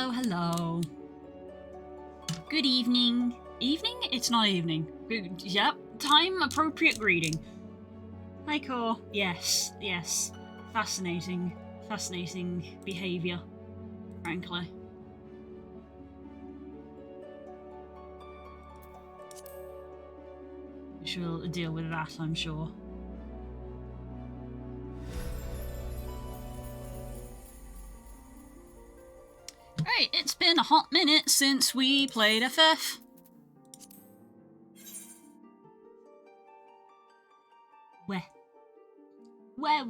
Hello, hello. Good evening. Evening? It's not evening. Good, yep. Time appropriate greeting. Hi, Core. Yes, yes. Fascinating. Fascinating behaviour, frankly. She'll deal with that, I'm sure. Right, it's been a hot minute since we played FF. Where? Where?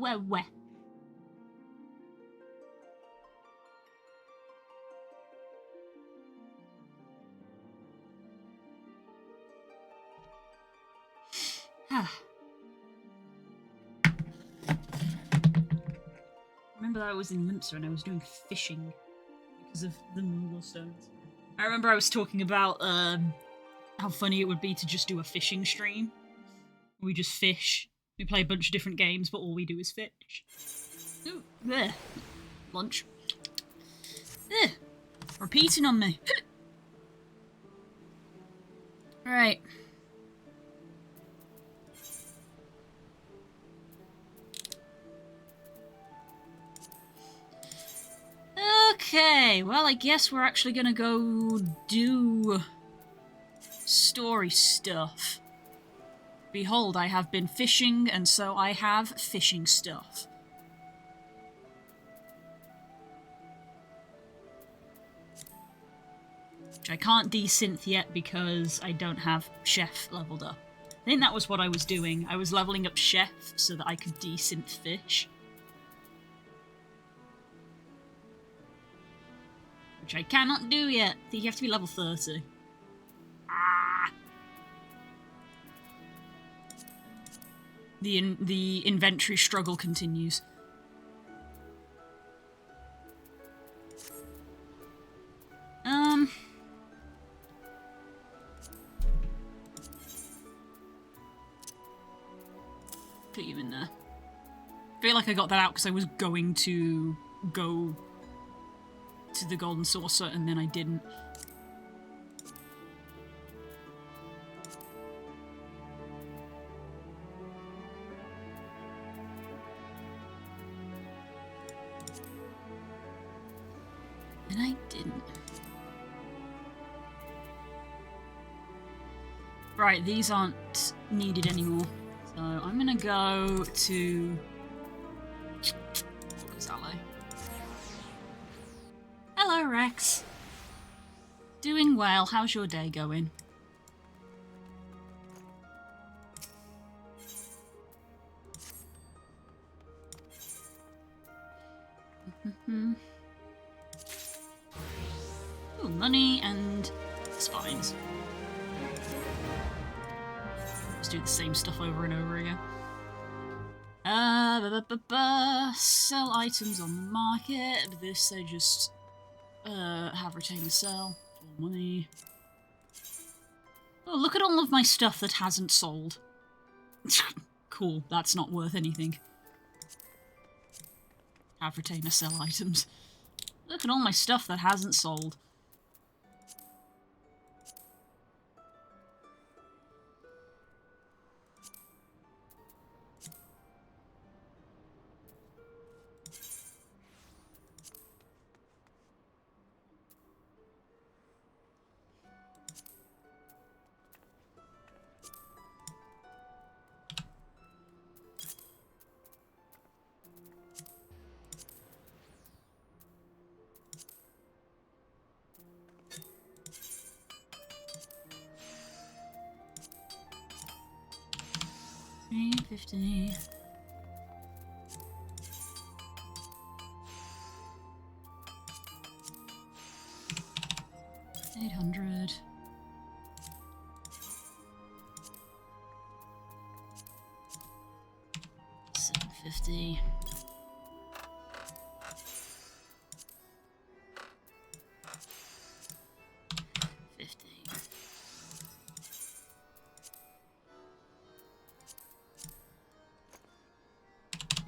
Remember that I was in Limsa and I was doing fishing because of the Moogle stones. I remember I was talking about how funny it would be to just do a fishing stream. We just fish. We play a bunch of different games, but all we do is fish. Ooh, there. Lunch. Repeating on me. Right. Okay, well, I guess we're actually gonna go do story stuff. Behold, I have been fishing, and so I have fishing stuff. Which I can't desynth yet because I don't have Chef leveled up. I think that was what I was doing. I was leveling up Chef so that I could desynth fish. Which I cannot do yet. I think you have to be level 30. The inventory struggle continues. Put you in there. I feel like I got that out because I was going to go to the Golden Saucer and then I didn't. And I didn't. Right, these aren't needed anymore. So I'm gonna go to Alley. Hello, Rex. Doing well. How's your day going? Ooh, money and spines. Just do the same stuff over and over again. Sell items on the market. This I just have retained to sell for money. Oh, look at all of my stuff that hasn't sold. Cool, that's not worth anything. Have retained to sell items. Look at all my stuff that hasn't sold. $350. $800. $750.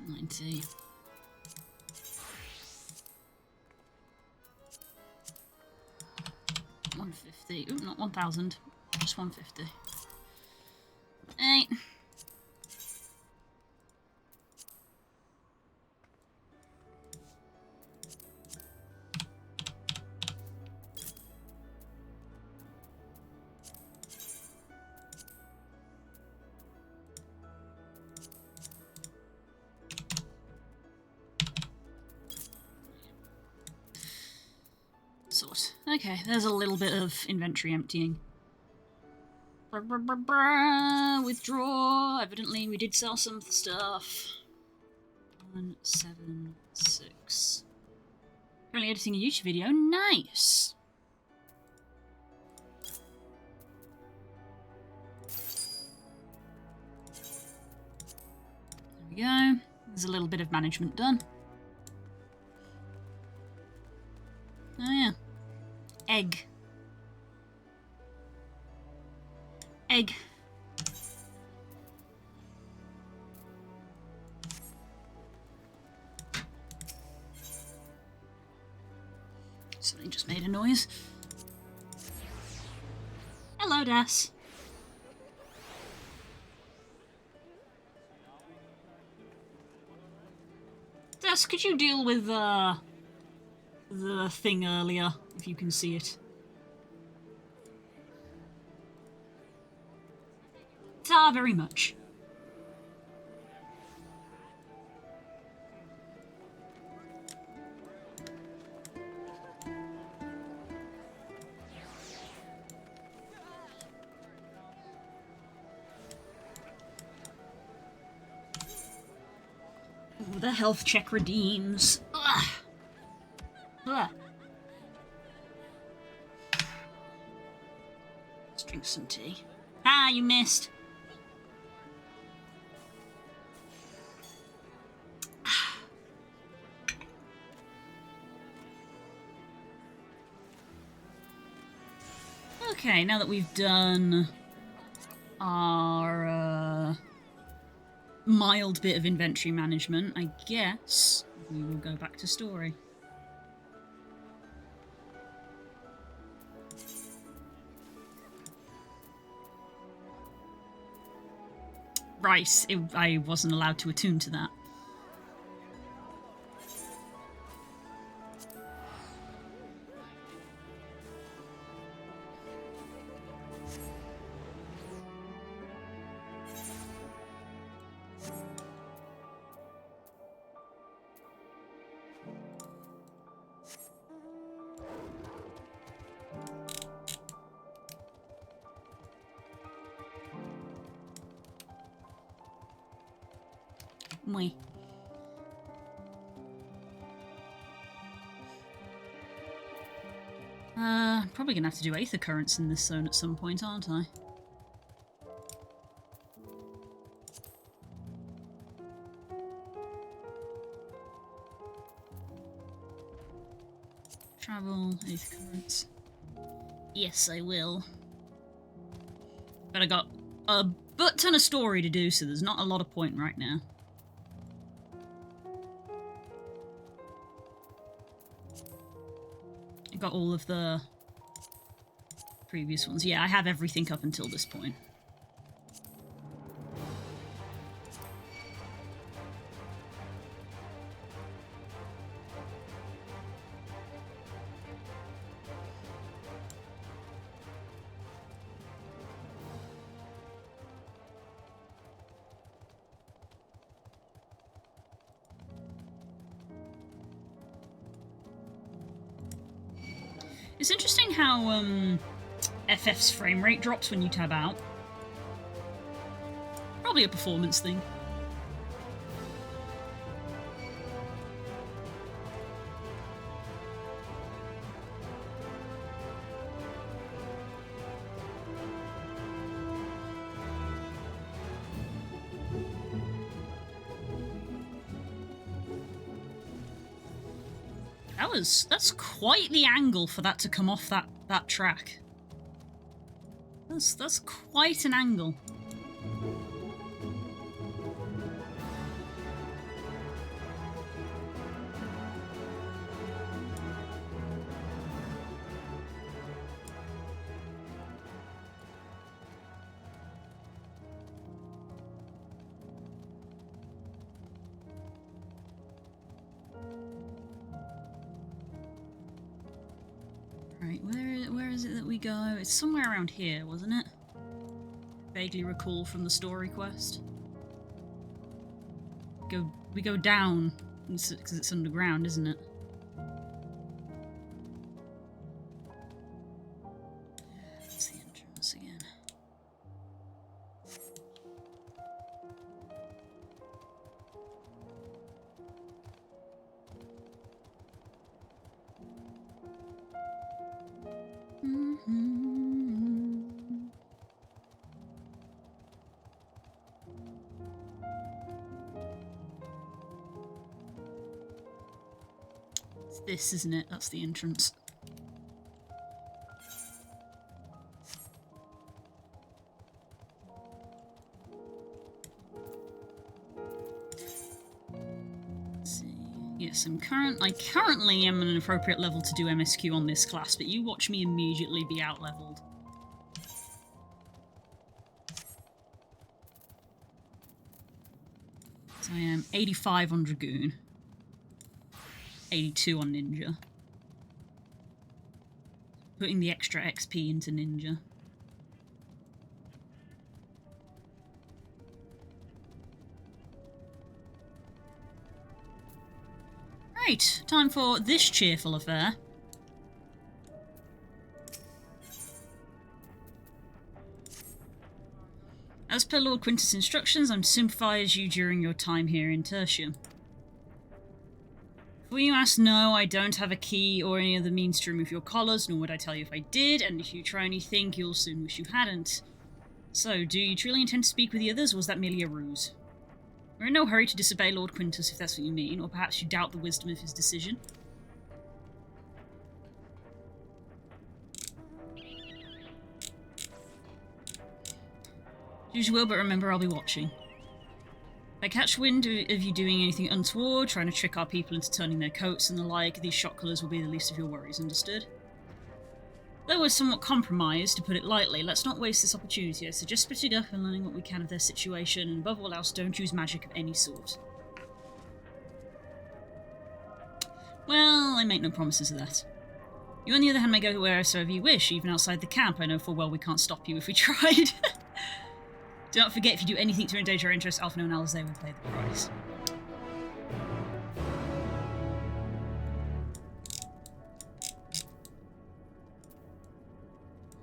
$90. 150. Ooh, not 1,000. Just 150. Hey. Sort. Okay, there's a little bit of inventory emptying. Withdraw. Evidently, we did sell some stuff. 176. Currently editing a YouTube video. Nice. There we go. There's a little bit of management done. Oh yeah. Egg. Egg. Something just made a noise. Hello, Des. Des, could you deal with the thing earlier, if you can see it? Ta very much. Ooh, the health check redeems. Ugh. Ugh. Let's drink some tea. Ah, you missed. Okay, now that we've done our mild bit of inventory management, I guess we will go back to story. Right, I wasn't allowed to attune to that. Probably gonna have to do Aether Currents in this zone at some point, aren't I? Travel, Aether Currents. Yes, I will. But I got a butt ton of story to do, so there's not a lot of point right now. I got all of the previous ones. Yeah, I have everything up until this point. It's interesting how FF's frame rate drops when you tab out. Probably a performance thing. That's quite the angle for that to come off that track. That's quite an angle. Right, where is it that we go? It's somewhere around here, wasn't it? Vaguely recall from the story quest. We go down because it's underground, isn't it? That's the entrance again. It's this, isn't it? That's the entrance. Let's see. Yes, I currently am at an appropriate level to do MSQ on this class, but you watch me immediately be out-leveled. So I am 85 on Dragoon. 82 on Ninja. Putting the extra XP into Ninja. Right, time for this cheerful affair. As per Lord Quintus' instructions, I'm to sympathise you during your time here in Tertium. Before you ask, no, I don't have a key or any other means to remove your collars, nor would I tell you if I did, and if you try anything, you'll soon wish you hadn't. So, do you truly intend to speak with the others, or was that merely a ruse? We're in no hurry to disobey Lord Quintus, if that's what you mean, or perhaps you doubt the wisdom of his decision. Do as you will, but remember I'll be watching. If I catch wind of you doing anything untoward, trying to trick our people into turning their coats and the like, these shock colours will be the least of your worries, understood? Though we're somewhat compromised, to put it lightly, let's not waste this opportunity. I suggest splitting up and learning what we can of their situation, and above all else, don't use magic of any sort. Well, I make no promises of that. You, on the other hand, may go wheresoever you wish, even outside the camp. I know full well we can't stop you if we tried. Do not forget, if you do anything to endanger our interests, Alphino and Alizé will pay the price.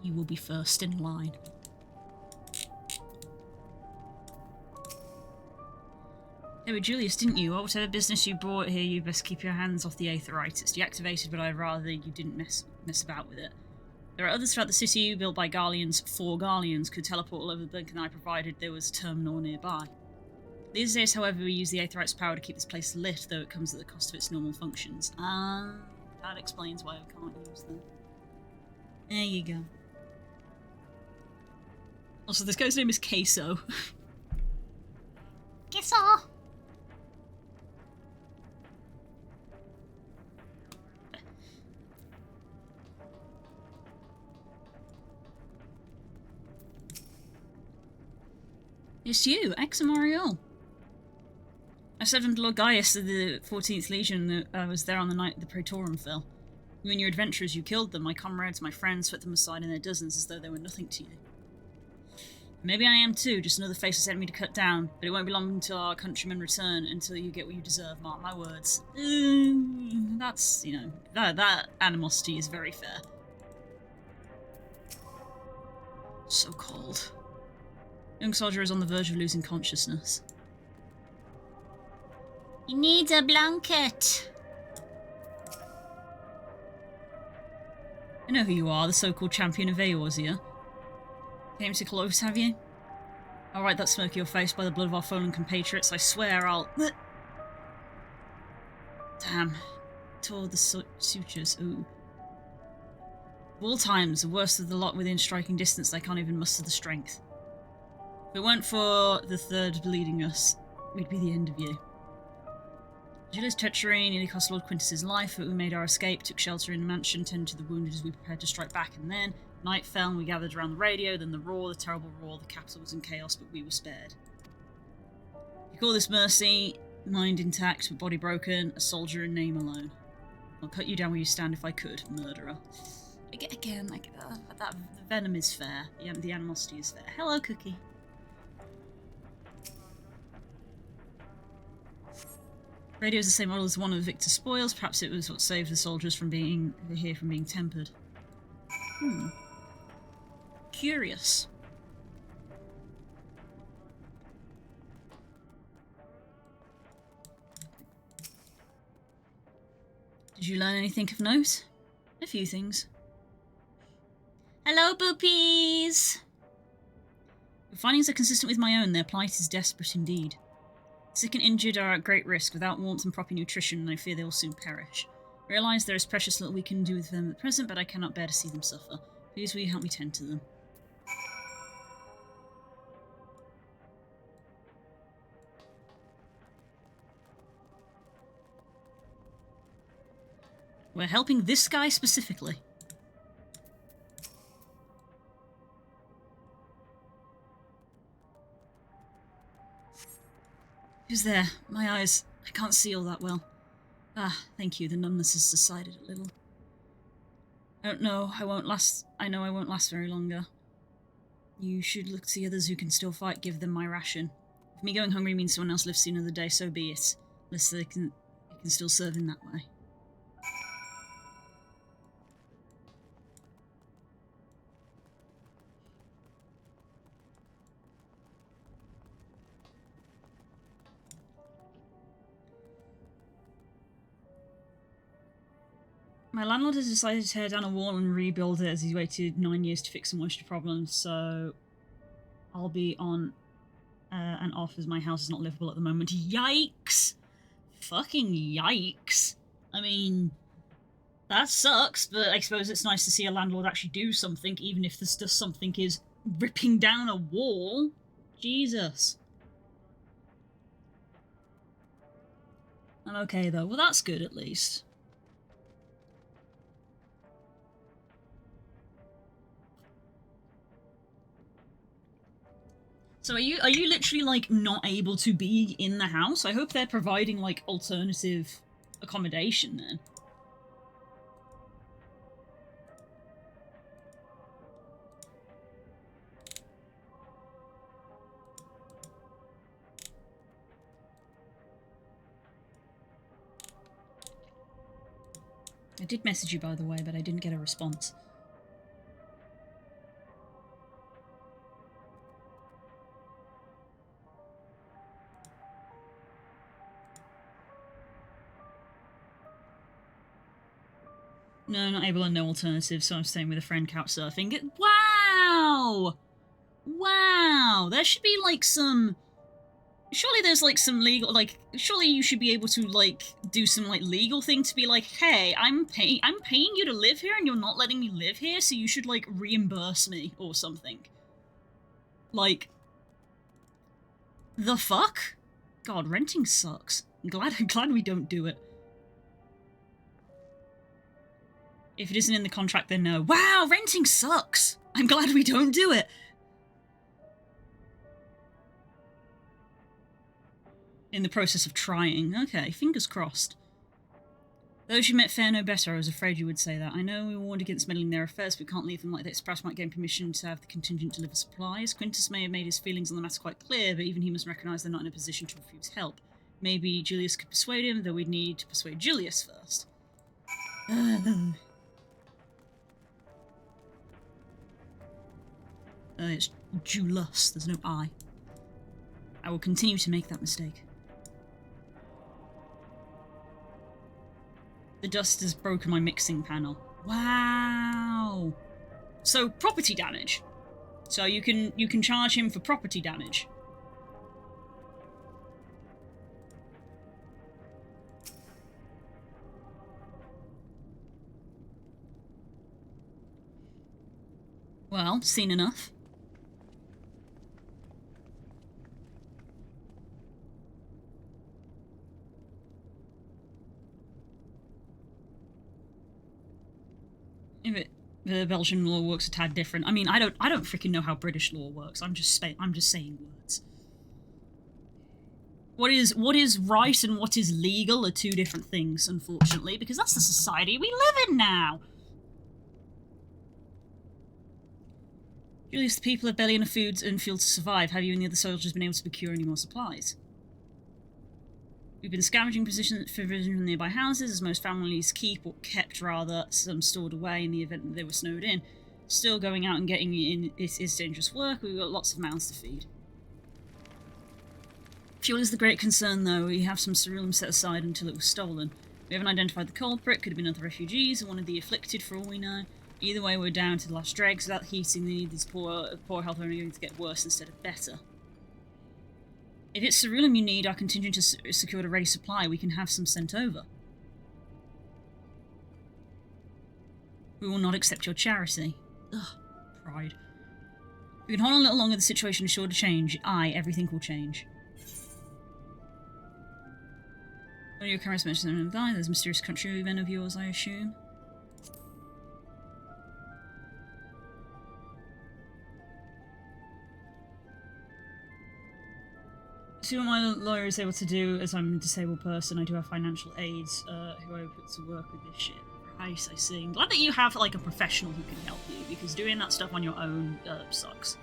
You will be first in line. Hey, with Julius, didn't you? Whatever business you brought here, you best keep your hands off the Aetherites. It's deactivated, but I'd rather you didn't mess about with it. There are others throughout the city built by Garleans for Garleans, could teleport all over the blink and eye provided there was a terminal nearby. These days, however, we use the Aetherites' power to keep this place lit, though it comes at the cost of its normal functions. That explains why we can't use them. There you go. Also, this guy's name is Queso. Queso! It's you, Examariel. I served Lord Gaius of the 14th Legion that I was there on the night the Praetorium fell. You and your adventurers, you killed them. My comrades, my friends, put them aside in their dozens as though they were nothing to you. Maybe I am too, just another faceless enemy to cut down, but it won't be long until our countrymen return, until you get what you deserve, mark my words. That's, you know, that animosity is very fair. So cold. Young soldier is on the verge of losing consciousness. He needs a blanket. I know who you are, the so-called champion of Eorzea. Came to close, have you? I'll write that smirk in your face by the blood of our fallen compatriots. I swear I'll... Damn. Tore the sutures. Ooh. Of all times, the worst of the lot within striking distance, they can't even muster the strength. If it weren't for the third bleeding us, we'd be the end of you. Julius treachery nearly cost Lord Quintus' life, but we made our escape, took shelter in a mansion, tended to the wounded as we prepared to strike back, and then night fell and we gathered around the radio, then the roar, the terrible roar, the capital was in chaos, but we were spared. You call this mercy, mind intact but body broken, a soldier in name alone. I'll cut you down where you stand if I could, murderer. Again, like, that the venom is fair. The animosity is fair. Hello, Cookie. Radio is the same model as one of Victor's spoils. Perhaps it was what saved the soldiers from being tempered. Curious. Did you learn anything of note? A few things. Hello, boopies! Your findings are consistent with my own. Their plight is desperate indeed. Sick and injured are at great risk. Without warmth and proper nutrition, I fear they will soon perish. I realise there is precious little we can do with them at present, but I cannot bear to see them suffer. Please will you help me tend to them? We're helping this guy specifically. Who's there? My eyes. I can't see all that well. Ah, thank you. The numbness has subsided a little. I don't know. I know I won't last very longer. You should look to the others who can still fight. Give them my ration. If me going hungry means someone else lives to another day, so be it. Unless they can still serve in that way. My landlord has decided to tear down a wall and rebuild it as he's waited 9 years to fix some moisture problems, so I'll be on and off as my house is not livable at the moment. Yikes! Fucking yikes! I mean, that sucks, but I suppose it's nice to see a landlord actually do something, even if this just something is ripping down a wall. Jesus. I'm okay though. Well, that's good at least. So are you literally, like, not able to be in the house? I hope they're providing, like, alternative accommodation then. I did message you, by the way, but I didn't get a response. No, not able and no alternative, so I'm staying with a friend couch surfing. Wow! Wow! There should be, like, some... Surely there's, like, some legal... Like, surely you should be able to, like, do some, like, legal thing to be like, hey, I'm paying you to live here and you're not letting me live here, so you should, like, reimburse me or something. Like... The fuck? God, renting sucks. I'm glad we don't do it. If it isn't in the contract, then no. Wow, renting sucks! I'm glad we don't do it! In the process of trying. Okay, fingers crossed. Those you met fare no better. I was afraid you would say that. I know we warned against meddling in their affairs, but we can't leave them like this. Perhaps might gain permission to have the contingent deliver supplies. Quintus may have made his feelings on the matter quite clear, but even he must recognise they're not in a position to refuse help. Maybe Julius could persuade him, though we'd need to persuade Julius first. It's Julius, there's no I. I will continue to make that mistake. The dust has broken my mixing panel. Wow! So, property damage. So you can charge him for property damage. Well, seen enough. The Belgian law works a tad different. I mean, I don't freaking know how British law works. I'm just saying words. What is right and what is legal are two different things, unfortunately, because that's the society we live in now. Julius, the people have barely enough food and fuel to survive. Have you and the other soldiers been able to procure any more supplies? We've been scavenging provisions from nearby houses, as most families keep, or kept rather, some stored away in the event that they were snowed in. Still, going out and getting in is dangerous work. We've got lots of mouths to feed. Fuel is the great concern, though. We have some ceruleum set aside until it was stolen. We haven't identified the culprit. Could have been other refugees or one of the afflicted, for all we know. Either way, we're down to the last dregs. Without heating, these poor health are only going to get worse instead of better. If it's ceruleum you need, our contingent has secured a ready supply. We can have some sent over. We will not accept your charity. Ugh, pride. If we can hold on a little longer, the situation is sure to change. Aye, everything will change. One of your cameras mentioned them die. There's a mysterious countrymen of yours, I assume. See what my lawyer is able to do, as I'm a disabled person. I do have financial aids who I put to work with this shit. Right, I see. I'm glad that you have like a professional who can help you, because doing that stuff on your own sucks.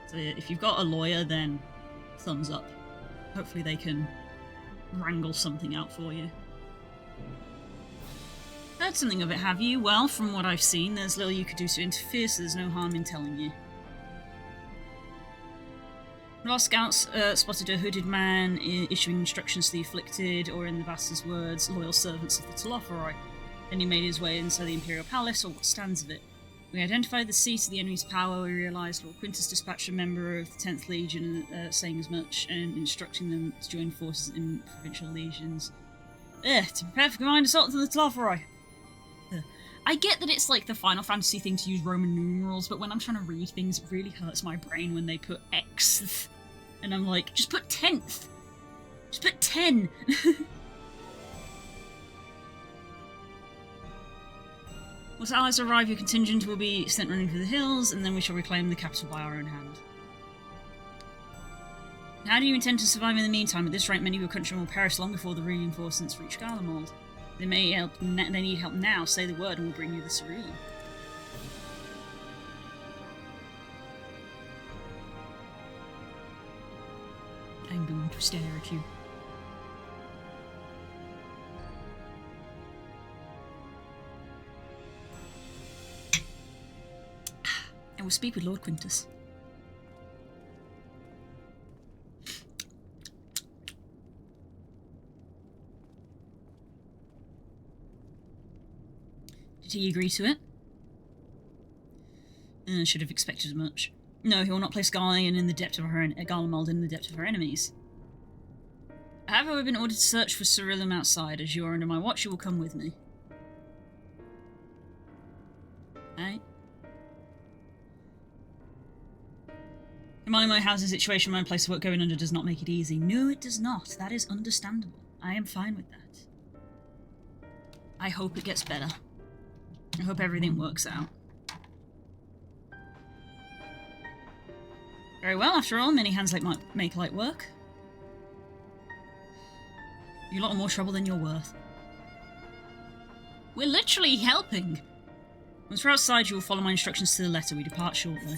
So if you've got a lawyer, then thumbs up. Hopefully they can wrangle something out for you. Heard something of it, have you? Well, from what I've seen, there's little you could do to interfere, so there's no harm in telling you. One of our scouts spotted a hooded man issuing instructions to the afflicted, or in the bastard's words, loyal servants of the Telophoroi. Then he made his way inside the Imperial Palace, or what stands of it. We identified the seat of the enemy's power. We realised Lord Quintus dispatched a member of the 10th Legion saying as much, and instructing them to join forces in provincial legions. To prepare for combined assault on the Telophoroi. I get that it's like the Final Fantasy thing to use Roman numerals, but when I'm trying to read things, it really hurts my brain when they put X. And I'm like, just put 10th! Just put 10! Once allies arrive, your contingent will be sent running through the hills, and then we shall reclaim the capital by our own hand. How do you intend to survive in the meantime? At this rate, many of your countrymen will perish long before the reinforcements reach Garlemald. They need help now. Say the word and we'll bring you the ceruleum. I'm going to stare at you. I will speak with Lord Quintus. Did he agree to it? Should have expected as much. No, he will not place Garlemald in the depth of her enemies. However, we've been ordered to search for ceruleum outside. As you are under my watch, you will come with me. Right? Commanding my housing situation, my place of work going under does not make it easy. No, it does not. That is understandable. I am fine with that. I hope it gets better. I hope everything works out. Very well, after all, many hands make light work. You're a lot more trouble than you're worth. We're literally helping. Once we're outside, you will follow my instructions to the letter. We depart shortly.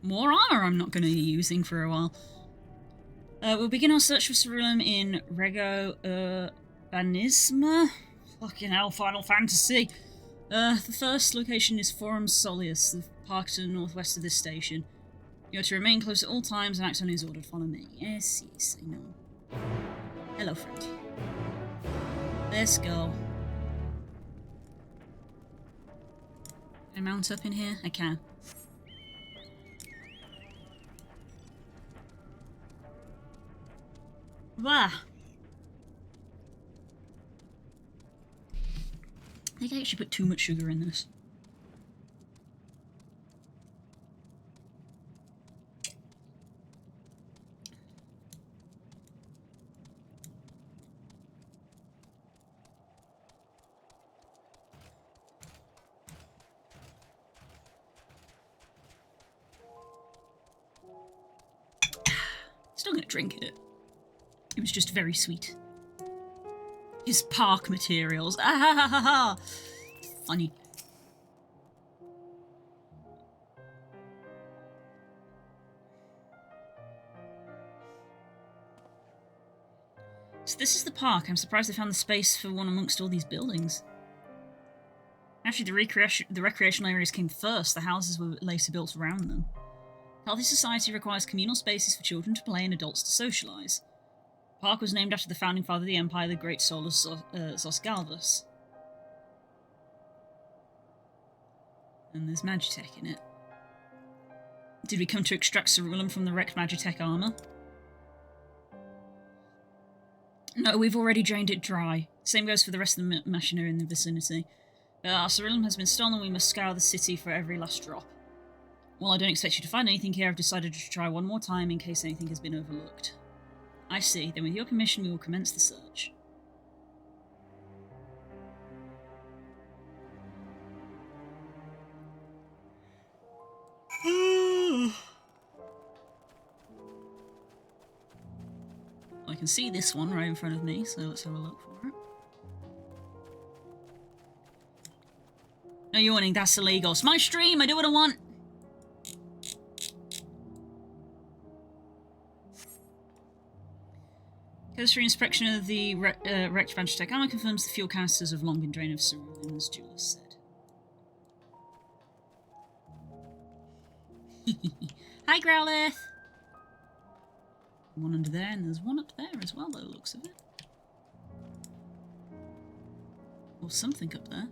More armor I'm not going to be using for a while. We'll begin our search for ceruleum in Rego Urbanisma. Fucking hell, Final Fantasy. The first location is Forum Solius, the park to the northwest of this station. You are to remain close at all times and act on his order. Follow me. Yes, yes, I know. Hello, friend. Let's go. Can I mount up in here? I can. Bah. I think I actually put too much sugar in this. Still gonna drink it. It was just very sweet. His park materials. Ah ha ha ha ha! Funny. So this is the park. I'm surprised they found the space for one amongst all these buildings. Actually, the recreational areas came first. The houses were later built around them. Healthy society requires communal spaces for children to play and adults to socialise. The park was named after the founding father of the empire, the great Solus Zosgalvus. And there's Magitech in it. Did we come to extract ceruleum from the wrecked Magitech armour? No, we've already drained it dry. Same goes for the rest of the machinery in the vicinity. Our ceruleum has been stolen, we must scour the city for every last drop. While I don't expect you to find anything here, I've decided to try one more time in case anything has been overlooked. I see. Then with your permission, we will commence the search. I can see this one right in front of me, so let's have a look for it. No yawning, that's illegal. It's my stream, I do what I want! Cursory inspection of the wrecked Magitech armor confirms the fuel canisters have long been drained of ceruleum, as Julius said. Hi, Growlith! One under there, and there's one up there as well, by the looks of it. Or something up there.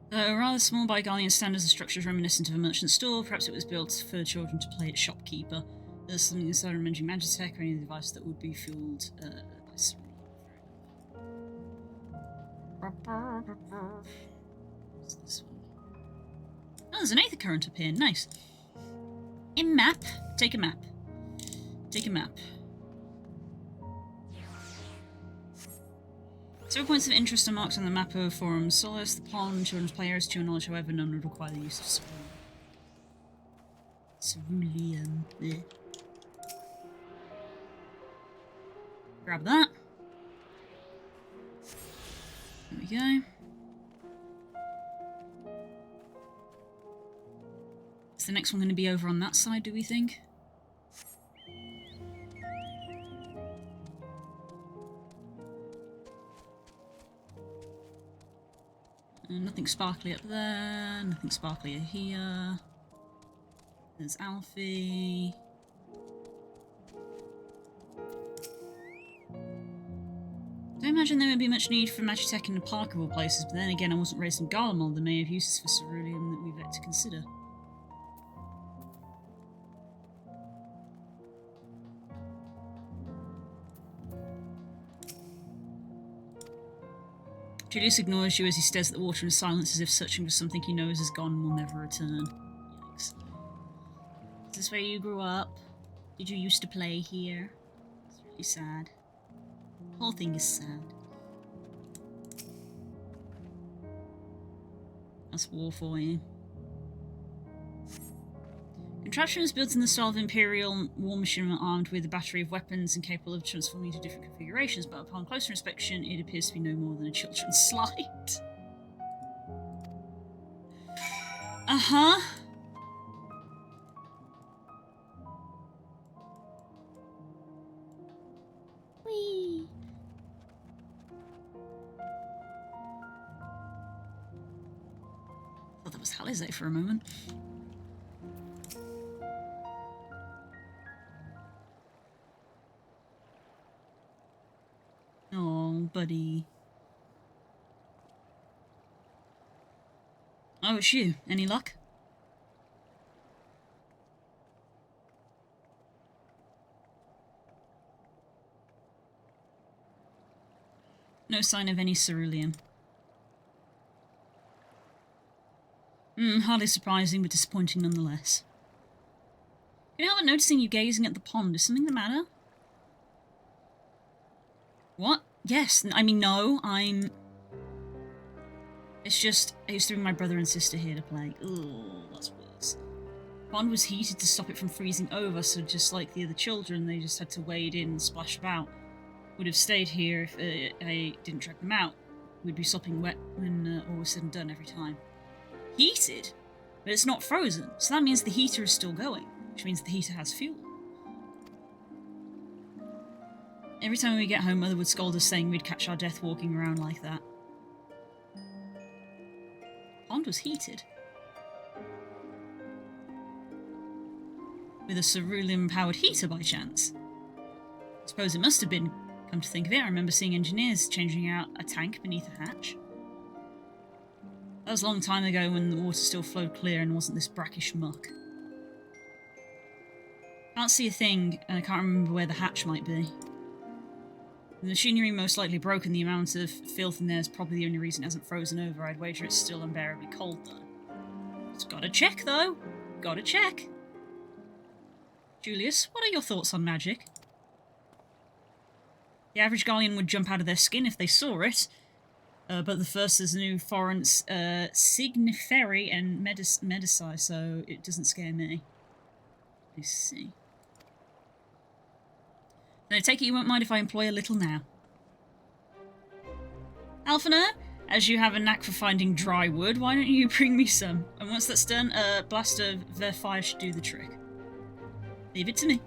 Though rather small by Gallian standards, the structure is reminiscent of a merchant store. Perhaps it was built for children to play at shopkeeper. There's something inside of mentioning Magitech or any device that would be fueled by ceruleum. What's this one? Oh, there's an aether current up here. Nice. A map. Take a map. Take a map. 0 points of interest are marked on the map of Forum Solus, the pond, children's play areas. To your knowledge, however, none would require the use of ceruleum. Blech. Grab that. There we go. Is the next one going to be over on that side, do we think? Nothing sparkly up there, nothing sparkly here. There's Alfie. Don't imagine there would be much need for Magitech in the park of all places, but then again I wasn't raised in Garlemald. There may have uses for ceruleum that we've yet to consider. Julius ignores you as he stares at the water in silence as if searching for something he knows is gone and will never return. Yikes. Is this where you grew up? Did you used to play here? It's really sad. The whole thing is sad. That's war for you. Contraption was built in the style of Imperial war machine armed with a battery of weapons and capable of transforming into different configurations, but upon closer inspection it appears to be no more than a children's slide. Uh-huh. Whee! Thought that was Halizé for a moment. Oh, buddy. Oh, it's you. Any luck? No sign of any ceruleum. Hardly surprising, but disappointing nonetheless. Can't help but noticing you gazing at the pond. Is something the matter? What? Yes. I mean, no. I'm... It's just, I used to bring my brother and sister here to play. Ooh, that's worse. The pond was heated to stop it from freezing over, so just like the other children, they just had to wade in and splash about. Would have stayed here if I didn't drag them out. We'd be sopping wet when all was said and done every time. Heated? But it's not frozen, so that means the heater is still going, which means the heater has fuel. Every time we get home, Mother would scold us saying we'd catch our death walking around like that. The pond was heated. With a cerulean-powered heater by chance. I suppose it must have been. Come to think of it, I remember seeing engineers changing out a tank beneath a hatch. That was a long time ago when the water still flowed clear and wasn't this brackish muck. Can't see a thing, and I can't remember where the hatch might be. The machinery most likely broke, and the amount of filth in there is probably the only reason it hasn't frozen over. I'd wager it's still unbearably cold, though. It's gotta check, though. Gotta check. Julius, what are your thoughts on magic? The average Guardian would jump out of their skin if they saw it, but the first is new foreigns Signiferi and Medici, so it doesn't scare me. I see. Then I take it you won't mind if I employ a little now. Alphina, as you have a knack for finding dry wood, why don't you bring me some? And once that's done, a blast of their fire should do the trick. Leave it to me.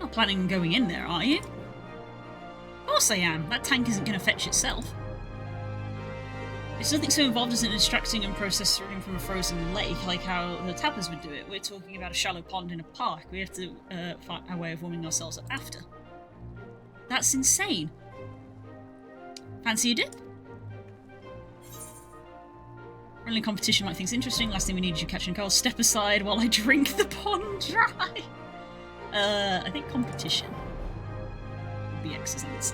Not planning on going in there, are you? Of course I am. That tank isn't going to fetch itself. It's nothing so involved as in extracting and processing from a frozen lake, like how the tappers would do it. We're talking about a shallow pond in a park. We have to find our way of warming ourselves up after. That's insane. Fancy a dip? Friendly competition might think it's interesting. Last thing we need is you catching cold. Step aside while I drink the pond dry. I think competition would be excellent.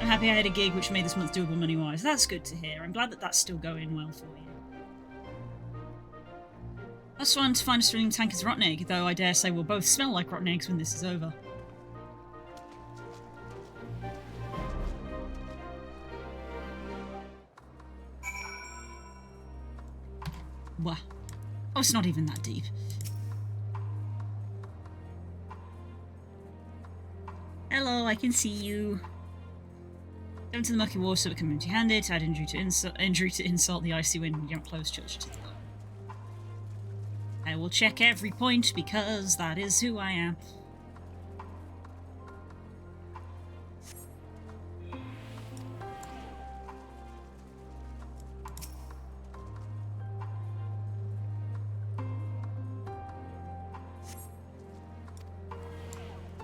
I'm happy I had a gig which made this month doable money-wise. That's good to hear. I'm glad that that's still going well for you. Last one to find a thrilling tank is rotten egg, though I dare say we'll both smell like rotten eggs when this is over. Wah. Oh, it's not even that deep. Hello, I can see you. Down to the mucky water so it can be empty-handed. Add injury to insult the icy wind and jump close church to the bone. I will check every point because that is who I am.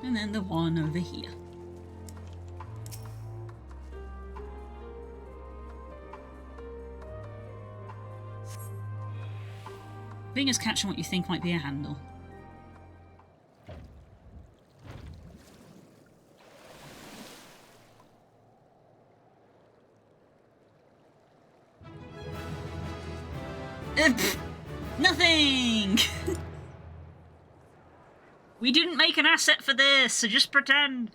And then the one over here. Fingers catch on what you think might be a handle. Nothing! We didn't make an asset for this, so just pretend.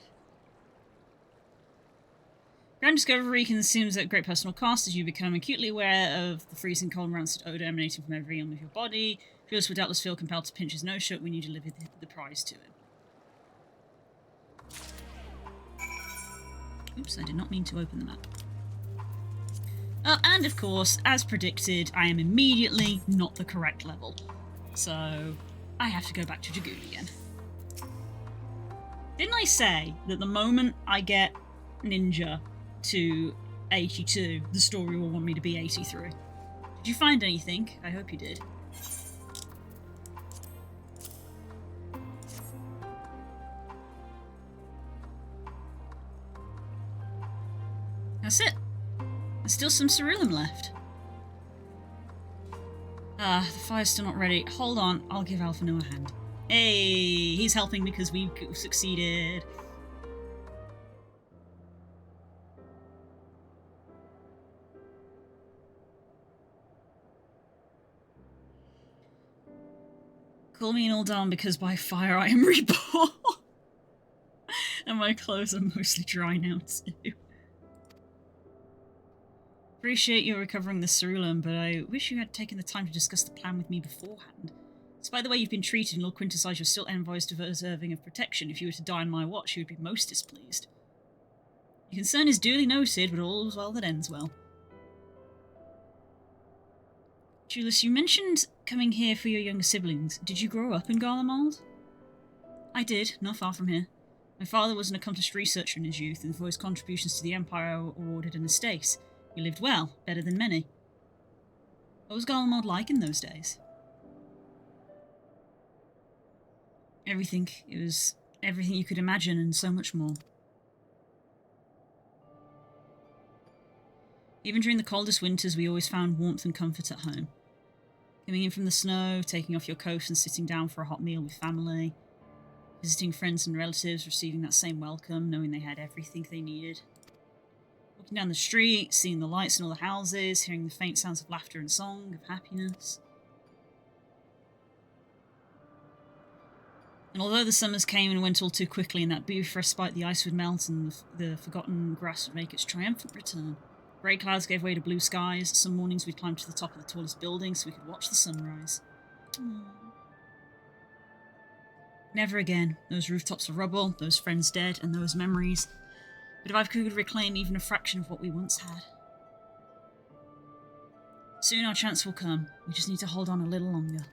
Ground discovery consumes at great personal cost as you become acutely aware of the freezing cold and rancid odour emanating from every element of your body. Julius would doubtless feel compelled to pinch his nose shut when you deliver the prize to him. Oops, I did not mean to open the map. Oh, and of course, as predicted, I am immediately not the correct level. So, I have to go back to Dragoon again. Didn't I say that the moment I get Ninja to 82, the story will want me to be 83? Did you find anything? I hope you did. That's it. There's still some ceruleum left. Ah, the fire's still not ready. Hold on, I'll give Alphino a hand. Hey, he's helping because we succeeded. Call me an all down because by fire I am reborn. And my clothes are mostly dry now too. Appreciate you recovering the cerulean, but I wish you had taken the time to discuss the plan with me beforehand. Despite the way you've been treated, Lord Quintus you're still envoys deserving of protection. If you were to die on my watch, you would be most displeased. Your concern is duly noted, but all is well that ends well. Julius, you mentioned coming here for your younger siblings. Did you grow up in Garlemald? I did, not far from here. My father was an accomplished researcher in his youth, and for his contributions to the Empire awarded an estate. He lived well, better than many. What was Garlemald like in those days? Everything. It was everything you could imagine and so much more. Even during the coldest winters, we always found warmth and comfort at home. Coming in from the snow, taking off your coat and sitting down for a hot meal with family. Visiting friends and relatives, receiving that same welcome, knowing they had everything they needed. Walking down the street, seeing the lights in all the houses, hearing the faint sounds of laughter and song, of happiness. And although the summers came and went all too quickly, and that brief respite the ice would melt and the forgotten grass would make its triumphant return, grey clouds gave way to blue skies. Some mornings we'd climb to the top of the tallest building so we could watch the sunrise. Never again. Those rooftops are rubble, those friends dead, and those memories. But if I could reclaim even a fraction of what we once had. Soon our chance will come. We just need to hold on a little longer.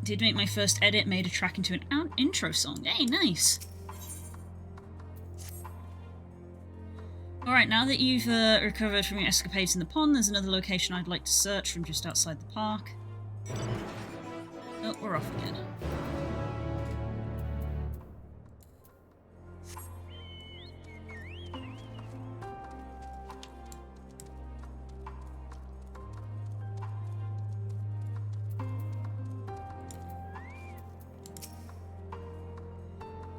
Did make my first edit, made a track into an intro song. Hey, nice! Alright, now that you've recovered from your escapades in the pond, there's another location I'd like to search from just outside the park. Oh, we're off again.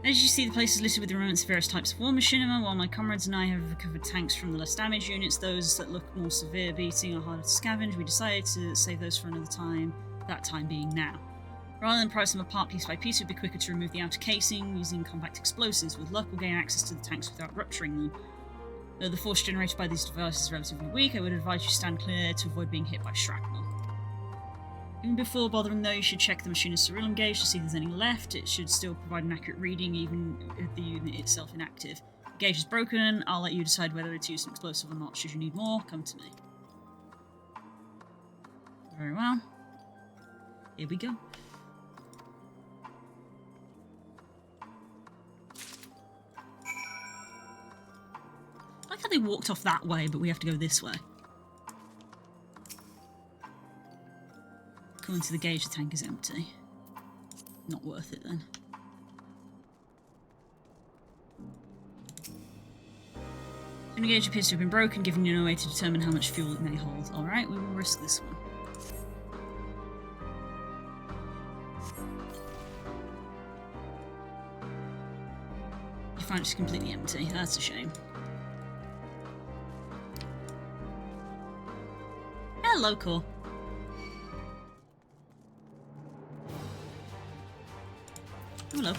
As you see, the place is littered with the remnants of various types of war machinima. While my comrades and I have recovered tanks from the less damaged units, those that look more severe beating are harder to scavenge. We decided to save those for another time, that time being now. Rather than price them apart piece by piece, it would be quicker to remove the outer casing using compact explosives. With luck, we'll gain access to the tanks without rupturing them. Though the force generated by these devices is relatively weak, I would advise you stand clear to avoid being hit by shrapnel. Even before bothering though, you should check the machine's cerulean gauge to see if there's any left. It should still provide an accurate reading even with the unit itself inactive. If the gauge is broken, I'll let you decide whether to use an explosive or not. Should you need more, come to me. Very well. Here we go. I like how they walked off that way, but we have to go this way. According to the gauge, the tank is empty. Not worth it then. The gauge appears to have been broken, giving you no way to determine how much fuel it may hold. Alright, we will risk this one. You find it's completely empty. That's a shame. Hello, Core. Hello.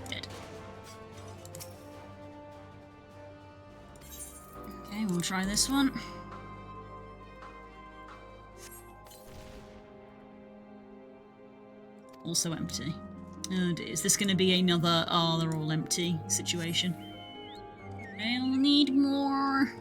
Dead. Okay, we'll try this one. Also empty. Oh dear, is this going to be another, oh, they're all empty situation? I'll need more.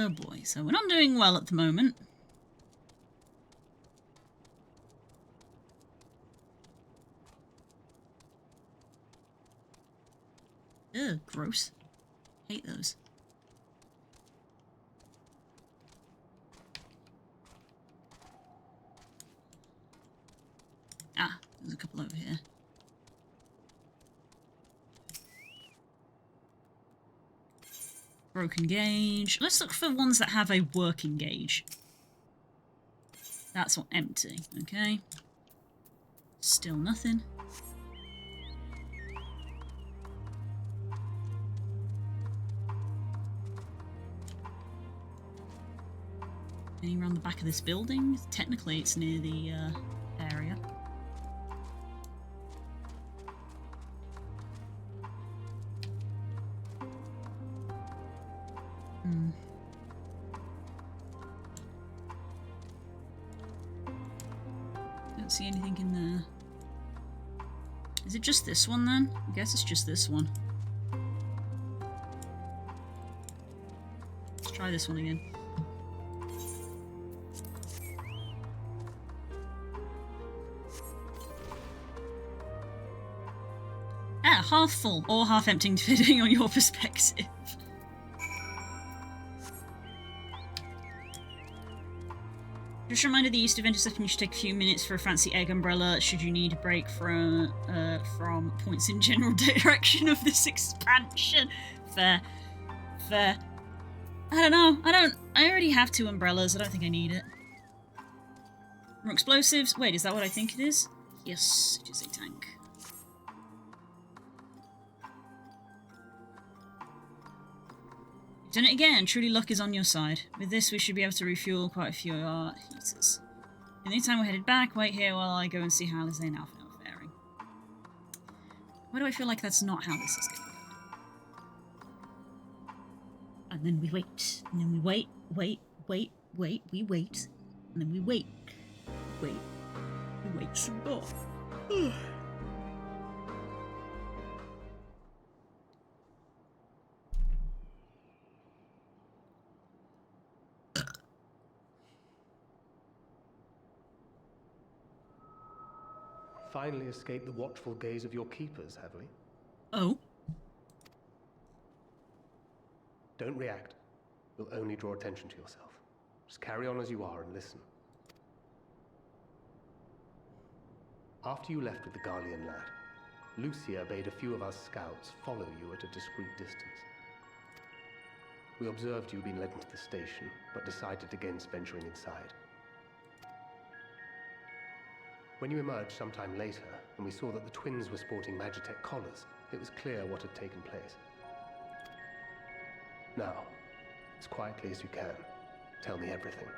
Oh boy, so we're not doing well at the moment. Ugh, gross. Hate those. Ah, there's a couple over here. Broken gauge. Let's look for ones that have a working gauge. That's what empty, okay. Still nothing. Anything around the back of this building? Technically it's near the area. Don't see anything in there. Is it just this one then? I guess it's just this one. Let's try this one again. Ah, half full or half empty depending on your perspective. Just a reminder, the Easter event is something you should take a few minutes for a fancy egg umbrella should you need a break from points in general direction of this expansion. Fair. I don't know. I already have 2 umbrellas. I don't think I need it. More explosives. Wait, is that what I think it is? Yes, it is a tank. Done it again. Truly luck is on your side. With this, we should be able to refuel quite a few of our heaters. In the meantime, we're headed back. Wait here while I go and see how is they now faring. Why do I feel like that's not how this is going to go? And then we wait. And then we wait. We wait. And then we wait. We wait some more. Finally escaped the watchful gaze of your keepers, have we? Oh? Don't react. You'll only draw attention to yourself. Just carry on as you are and listen. After you left with the Garlean lad, Lucia bade a few of us scouts follow you at a discreet distance. We observed you being led into the station, but decided against venturing inside. When you emerged sometime later, and we saw that the twins were sporting Magitech collars, it was clear what had taken place. Now, as quietly as you can, tell me everything.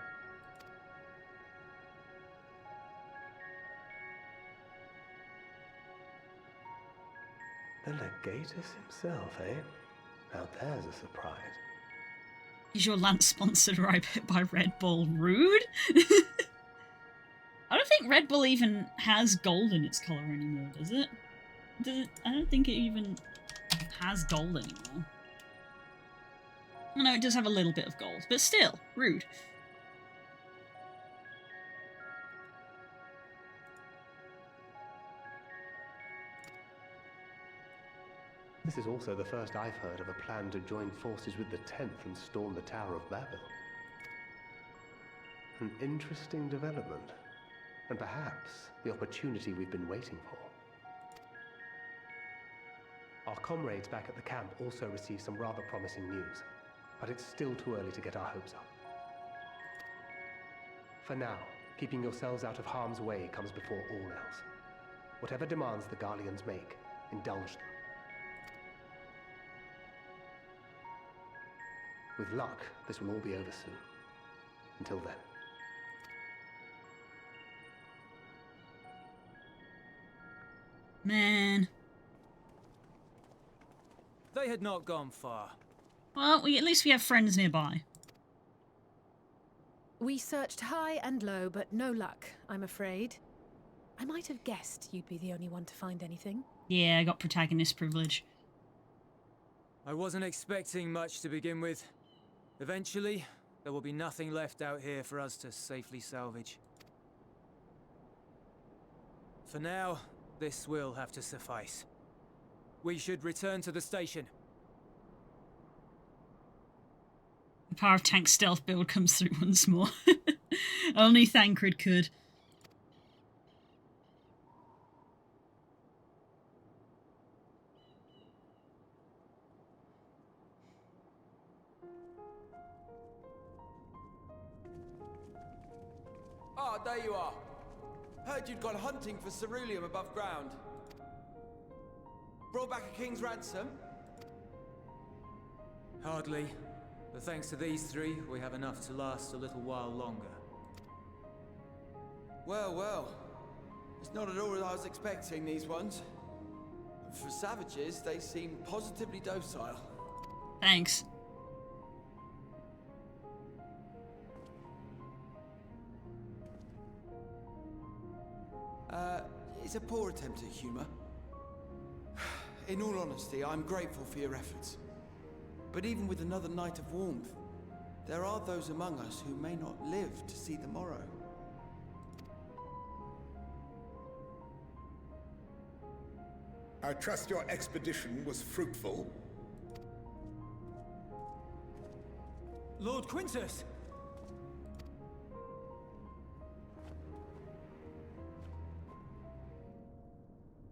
The Legatus himself, eh? Now there's a surprise. Is your lance sponsored by Red Bull? Rude? I don't think Red Bull even has gold in its colour anymore, does it? I don't think it even has gold anymore. I know it does have a little bit of gold, but still, rude. This is also the first I've heard of a plan to join forces with the 10th and storm the Tower of Babel. An interesting development. And perhaps the opportunity we've been waiting for. Our comrades back at the camp also received some rather promising news, but it's still too early to get our hopes up. For now, keeping yourselves out of harm's way comes before all else. Whatever demands the Garleans make, indulge them. With luck, this will all be over soon. Until then. Man. They had not gone far. Well, at least we have friends nearby. We searched high and low, but no luck, I'm afraid. I might have guessed you'd be the only one to find anything. Yeah, I got protagonist privilege. I wasn't expecting much to begin with. Eventually, there will be nothing left out here for us to safely salvage. For now, this will have to suffice. We should return to the station. The power of tank stealth build comes through once more. Only Thancred could. Ah, there you are. Heard you'd gone hunting for ceruleum above ground. Brought back a king's ransom? Hardly. But thanks to these three, we have enough to last a little while longer. Well, well. It's not at all as I was expecting, these ones. For savages, they seem positively docile. Thanks. It's a poor attempt at humor. In all honesty, I'm grateful for your efforts. But even with another night of warmth, there are those among us who may not live to see the morrow. I trust your expedition was fruitful. Lord Quintus!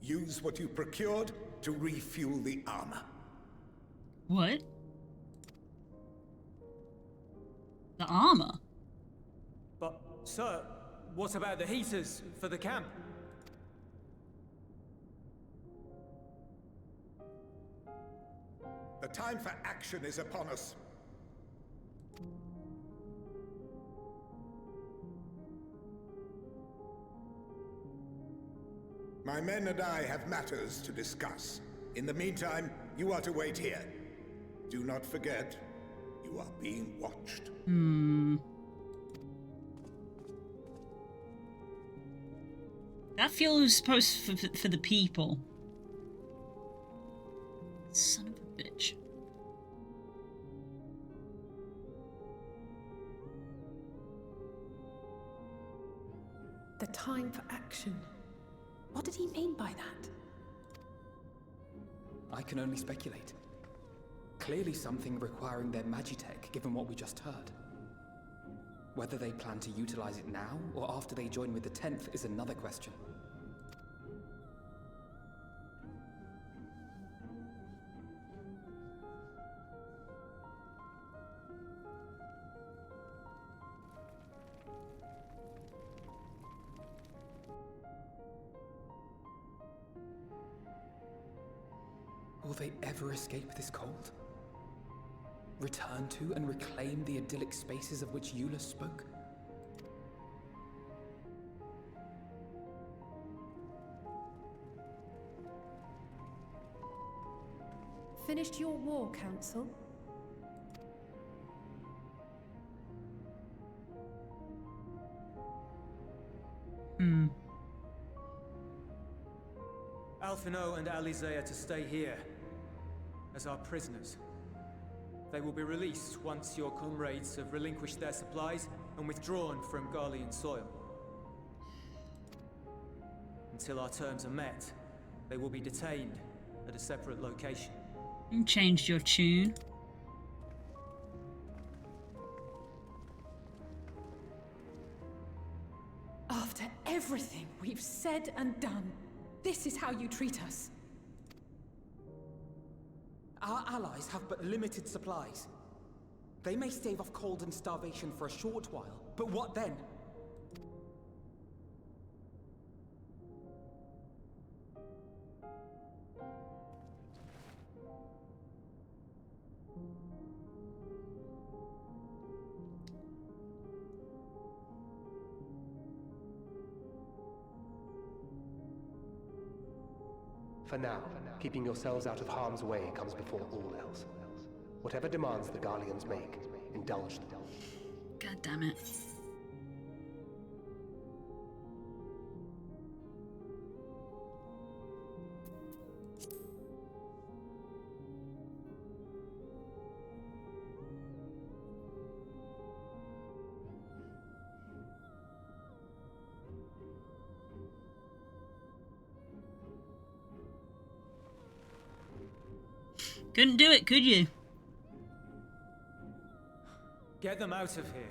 Use what you procured to refuel the armor. What? The armor? But, sir, what about the heaters for the camp? The time for action is upon us. My men and I have matters to discuss. In the meantime, you are to wait here. Do not forget, you are being watched. That feels supposed for the people. Son of a bitch. The time for action. What did he mean by that? I can only speculate. Clearly something requiring their magitech, given what we just heard. Whether they plan to utilize it now, or after they join with the 10th, is another question. Will they ever escape this cold? Return to and reclaim the idyllic spaces of which Eula spoke? Finished your war, Council? Alphino and Alizé are to stay here as our prisoners. They will be released once your comrades have relinquished their supplies and withdrawn from Garlean soil. Until our terms are met, they will be detained at a separate location. You changed your tune. After everything we've said and done, this is how you treat us. Our allies have but limited supplies. They may stave off cold and starvation for a short while, but what then? For now, keeping yourselves out of harm's way comes before all else. Whatever demands the Garleans make, indulge them. God damn it. Couldn't do it, could you? Get them out of here.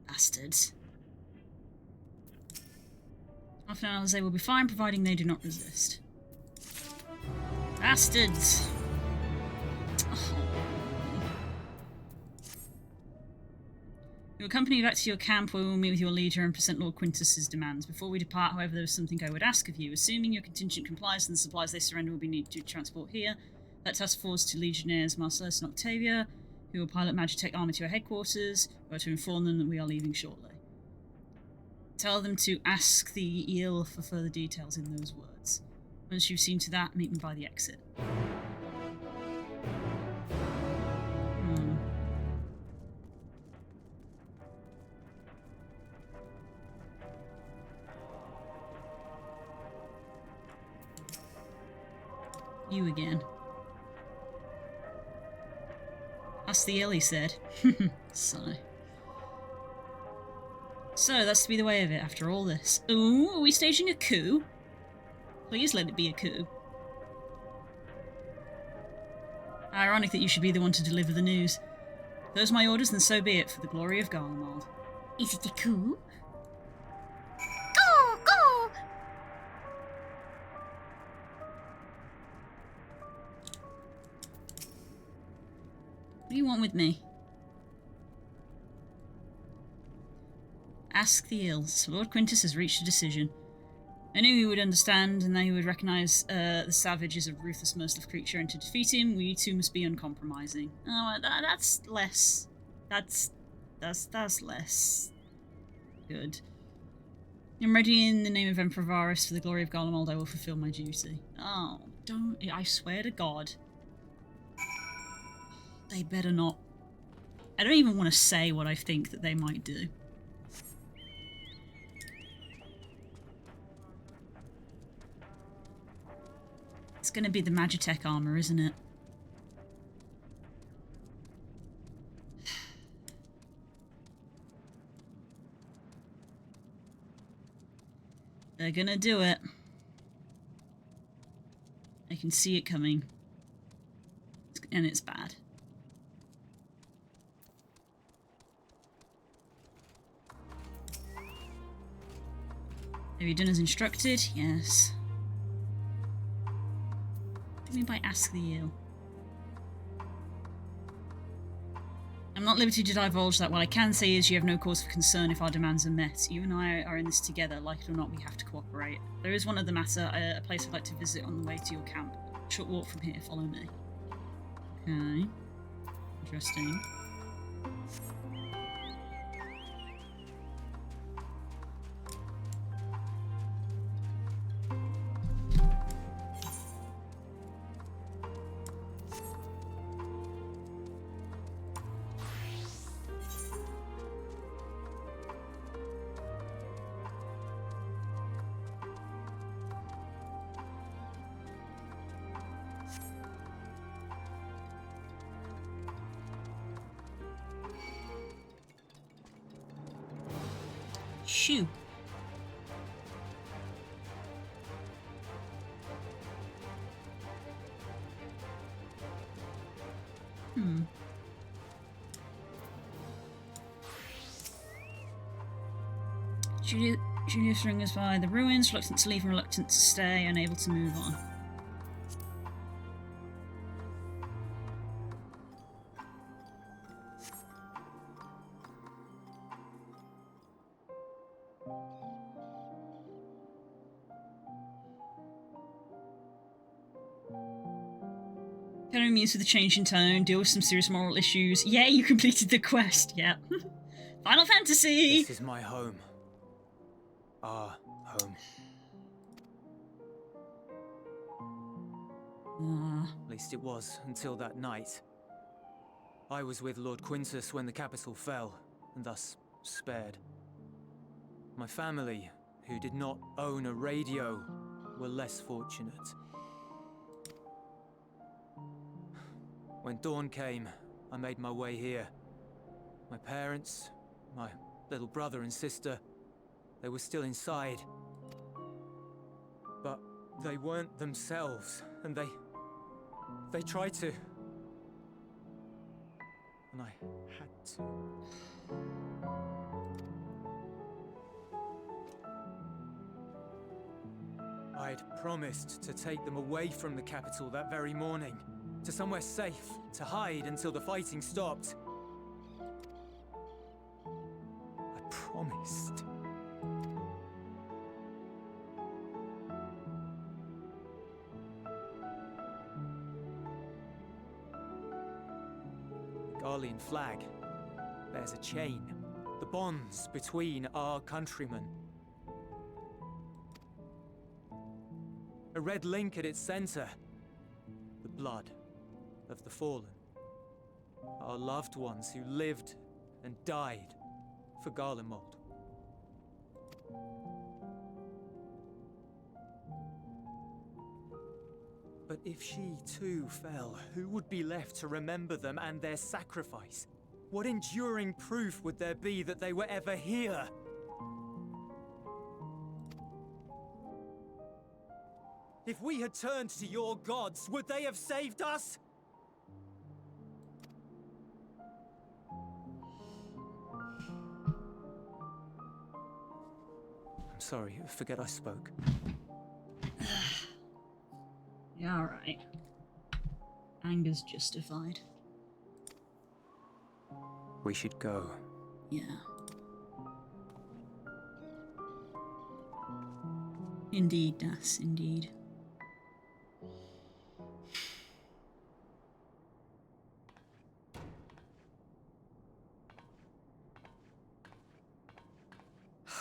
Bastards. Half an hour, they will be fine, providing they do not resist. Bastards! Oh. You accompany back to your camp where we will meet with your leader and present Lord Quintus's demands. Before we depart, however, there is something I would ask of you. Assuming your contingent complies and the supplies they surrender will be needed to transport here, let task force to Legionnaires Marcellus and Octavia, who will pilot Magitech armor to your headquarters, or to inform them that we are leaving shortly. Tell them to ask the eel for further details in those words. Once you've seen to that, meet me by the exit. You again. Ask the eel, he said. Sigh. So, that's to be the way of it after all this. Ooh, are we staging a coup? Please let it be a coup. Ironic that you should be the one to deliver the news. If those are my orders, then so be it, for the glory of Garlemald. Is it a coup? Go! Go! What do you want with me? Ask the ills. Lord Quintus has reached a decision. I knew he would understand, and that he would recognise the savage as a ruthless, merciless creature, and to defeat him, we too must be uncompromising. Oh, that's less. That's less good. I'm ready in the name of Emperor Varus. For the glory of Garlemald, I will fulfil my duty. Oh, don't. I swear to God. They better not. I don't even want to say what I think that they might do. It's going to be the Magitech armor, isn't it? They're going to do it. I can see it coming. And it's bad. Have you done as instructed? Yes. What do you mean by ask the eel? I'm not at liberty to divulge that. What I can say is you have no cause for concern if our demands are met. You and I are in this together. Like it or not, we have to cooperate. There is one other matter, a place I'd like to visit on the way to your camp. Short walk from here, follow me. Okay. Interesting. Shoo. Julius lingers by the ruins, reluctant to leave and reluctant to stay, unable to move on. Kind of amused with the change in tone, deal with some serious moral issues. Yeah, you completed the quest, yeah. Final Fantasy! This is my home. Our home. At least it was, until that night. I was with Lord Quintus when the capital fell, and thus spared. My family, who did not own a radio, were less fortunate. When dawn came, I made my way here. My parents, my little brother and sister, they were still inside. But they weren't themselves, and they tried to. And I had to. I'd promised to take them away from the capital that very morning, to somewhere safe, to hide until the fighting stopped. I promised. The Garlean flag bears a chain, the bonds between our countrymen. A red link at its center, the blood of the fallen. Our loved ones who lived and died for Garlemald. But if she too fell, who would be left to remember them and their sacrifice? What enduring proof would there be that they were ever here? If we had turned to your gods, would they have saved us? I'm sorry, forget I spoke. Yeah, alright. Anger's justified. We should go. Yeah. Indeed, Das, indeed.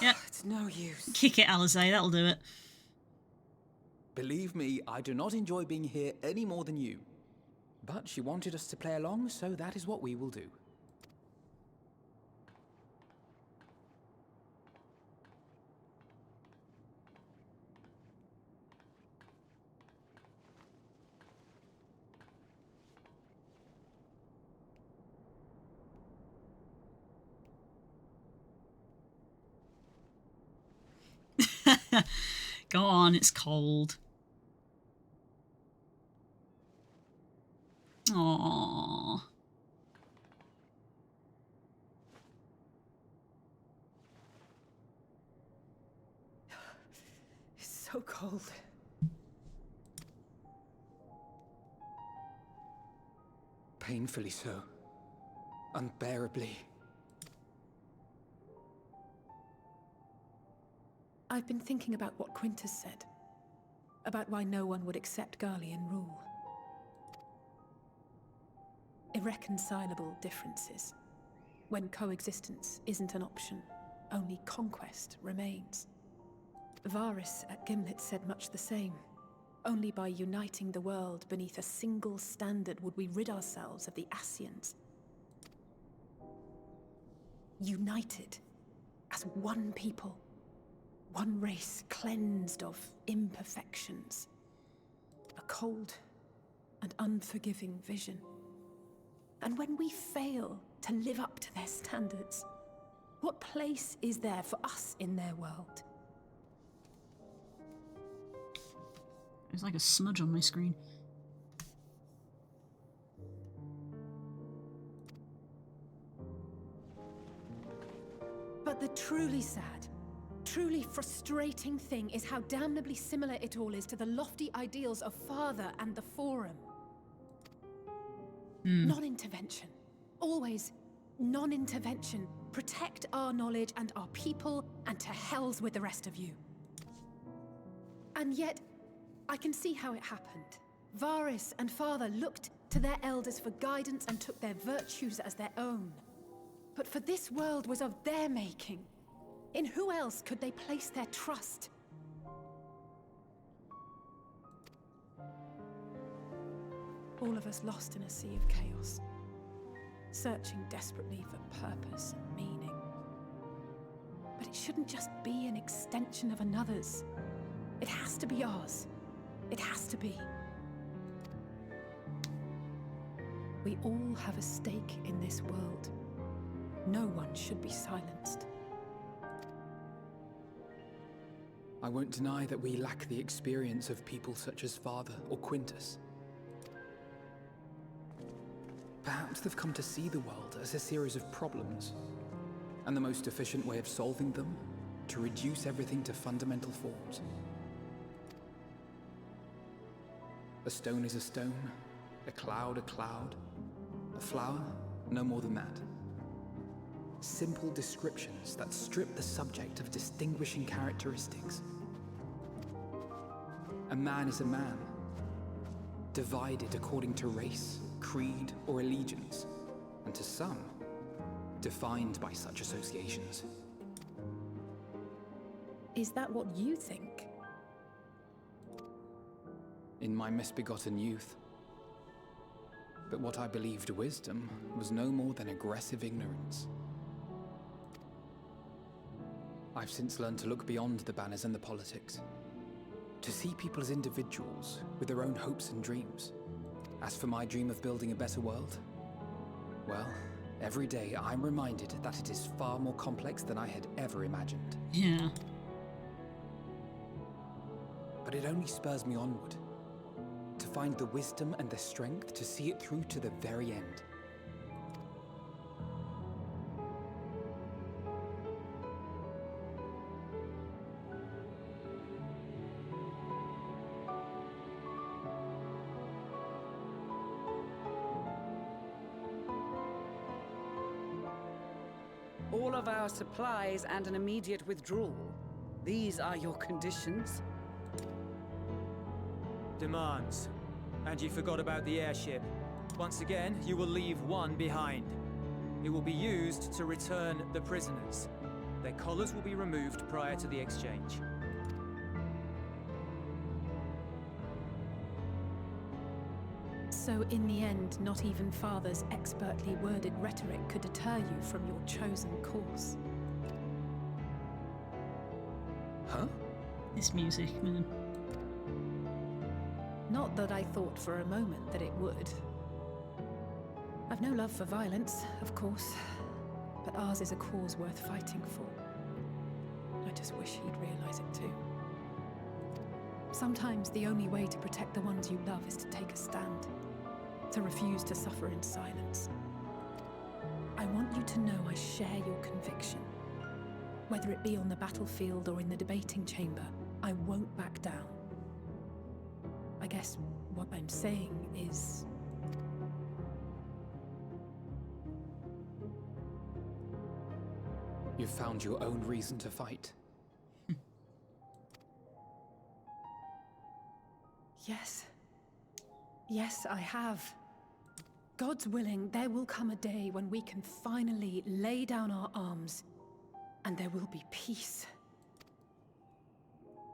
Yeah. It's no use. Kick it, Alizé, that'll do it. Believe me, I do not enjoy being here any more than you. But she wanted us to play along, so that is what we will do. Go on, it's cold. Aww. It's so cold. Painfully so. Unbearably. I've been thinking about what Quintus said. About why no one would accept Garlean rule. Irreconcilable differences. When coexistence isn't an option, only conquest remains. Varys at Gimlet said much the same. Only by uniting the world beneath a single standard would we rid ourselves of the Ascians. United as one people. One race cleansed of imperfections. A cold and unforgiving vision. And when we fail to live up to their standards, what place is there for us in their world? There's like a smudge on my screen. But the truly sad, truly frustrating thing is how damnably similar it all is to the lofty ideals of Father and the Forum. Non-intervention. Always non-intervention. Protect our knowledge and our people, and to hells with the rest of you. And yet, I can see how it happened. Varys and Father looked to their elders for guidance and took their virtues as their own. But for this world was of their making. In who else could they place their trust? All of us lost in a sea of chaos, searching desperately for purpose and meaning. shouldn't just be an extension of another's. It has to be ours. It has to be. We all have a stake in this world. No one should be silenced. I won't deny that we lack the experience of people such as Father or Quintus. Perhaps they've come to see the world as a series of problems, and the most efficient way of solving them, to reduce everything to fundamental forms. A stone is a stone, a cloud, a flower, no more than that. Simple descriptions that strip the subject of distinguishing characteristics. A man is a man, divided according to race, creed, or allegiance, and to some, defined by such associations. Is that what you think? In my misbegotten youth. But what I believed wisdom was no more than aggressive ignorance. I've since learned to look beyond the banners and the politics, to see people as individuals with their own hopes and dreams. As for my dream of building a better world, well, every day I'm reminded that it is far more complex than I had ever imagined. Yeah. But it only spurs me onward, to find the wisdom and the strength to see it through to the very end. All of our supplies and an immediate withdrawal. These are your conditions? Demands. And you forgot about the airship. Once again, you will leave one behind. It will be used to return the prisoners. Their collars will be removed prior to the exchange. So in the end, not even Father's expertly worded rhetoric could deter you from your chosen course. Huh? This music, man. Not that I thought for a moment that it would. I've no love for violence, of course, but ours is a cause worth fighting for. I just wish he'd realize it too. Sometimes the only way to protect the ones you love is to take a stand, to refuse to suffer in silence. I want you to know I share your conviction. Whether it be on the battlefield or in the debating chamber, I won't back down. I guess what I'm saying is... You've found your own reason to fight. Yes. Yes, I have. God's willing, there will come a day when we can finally lay down our arms, and there will be peace.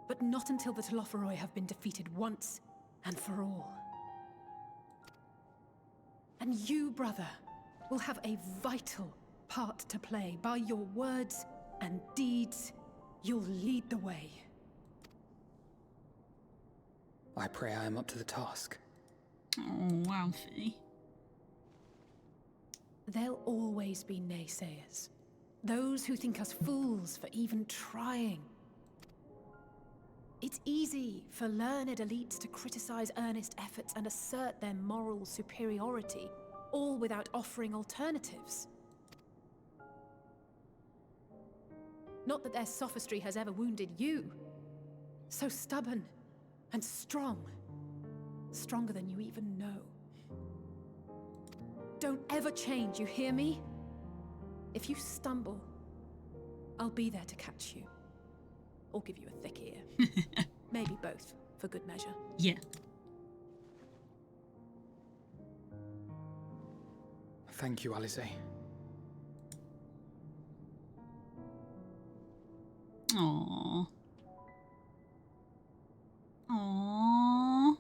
But not until the Telophoroi have been defeated once and for all. And you, brother, will have a vital part to play. By your words and deeds, you'll lead the way. I pray I am up to the task. Oh, wow, Fee. There'll always be naysayers. Those who think us fools for even trying. It's easy for learned elites to criticize earnest efforts and assert their moral superiority, all without offering alternatives. Not that their sophistry has ever wounded you. So stubborn and strong. Stronger than you even know. Don't ever change, you hear me? If you stumble, I'll be there to catch you. Or give you a thick ear. Maybe both, for good measure. Yeah. Thank you, Alice. Aww. Aww.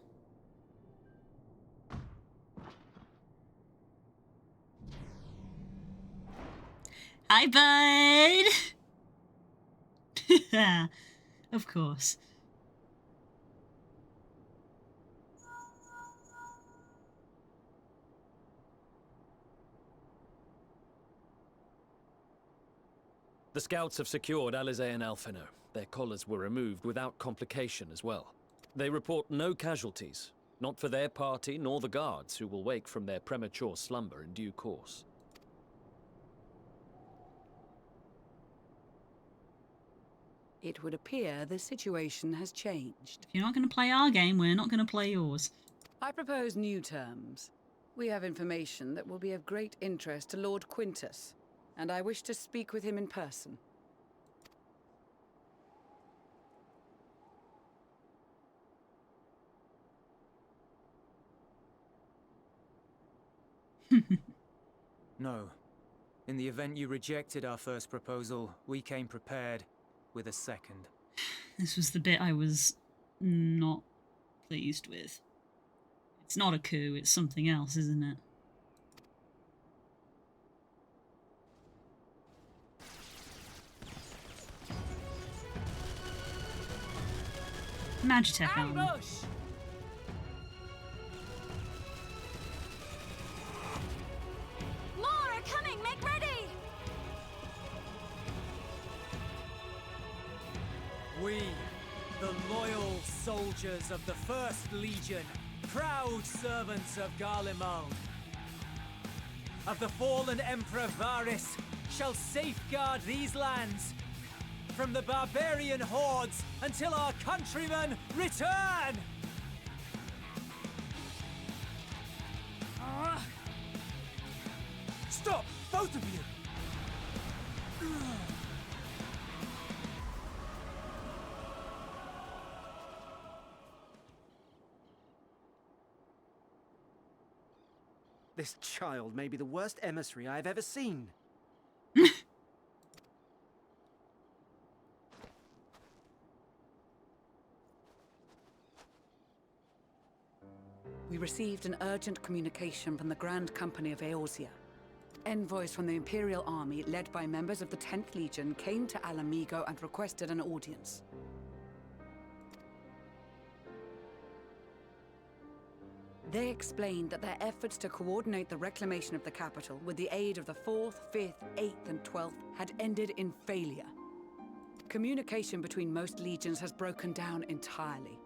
Hi, bud. Of course. The scouts have secured Alizé and Alphino. Their collars were removed without complication as well. They report no casualties, not for their party nor the guards, who will wake from their premature slumber in due course. It would appear the situation has changed. If you're not going to play our game, we're not going to play yours. I propose new terms. We have information that will be of great interest to Lord Quintus, and I wish to speak with him in person. No. In the event you rejected our first proposal, we came prepared with a second. This was the bit I was not pleased with. It's not a coup, it's something else, isn't it? Magitech armor. Ambush! More are coming! Make ready! We, the loyal soldiers of the First Legion, proud servants of Garlemald, of the fallen Emperor Varys, shall safeguard these lands from the barbarian hordes until our countrymen return! Stop, both of you! This child may be the worst emissary I've ever seen. We received an urgent communication from the Grand Company of Eorzea. Envoys from the Imperial Army, led by members of the 10th Legion, came to Alamigo and requested an audience. They explained that their efforts to coordinate the reclamation of the capital with the aid of the 4th, 5th, 8th, and 12th had ended in failure. Communication between most legions has broken down entirely.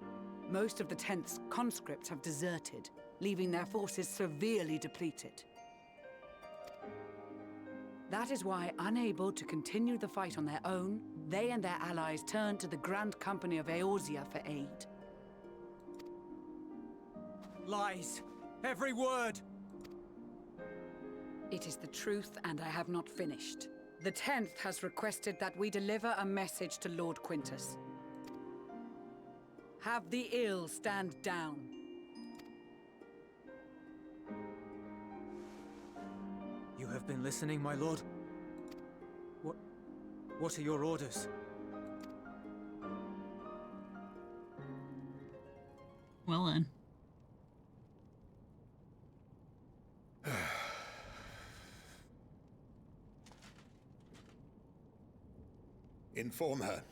Most of the 10th's conscripts have deserted, leaving their forces severely depleted. That is why, unable to continue the fight on their own, they and their allies turned to the Grand Company of Eorzea for aid. Lies! Every word! It is the truth, and I have not finished. The 10th has requested that we deliver a message to Lord Quintus. Have the ill stand down. You have been listening, my lord? What are your orders? Well then. Inform her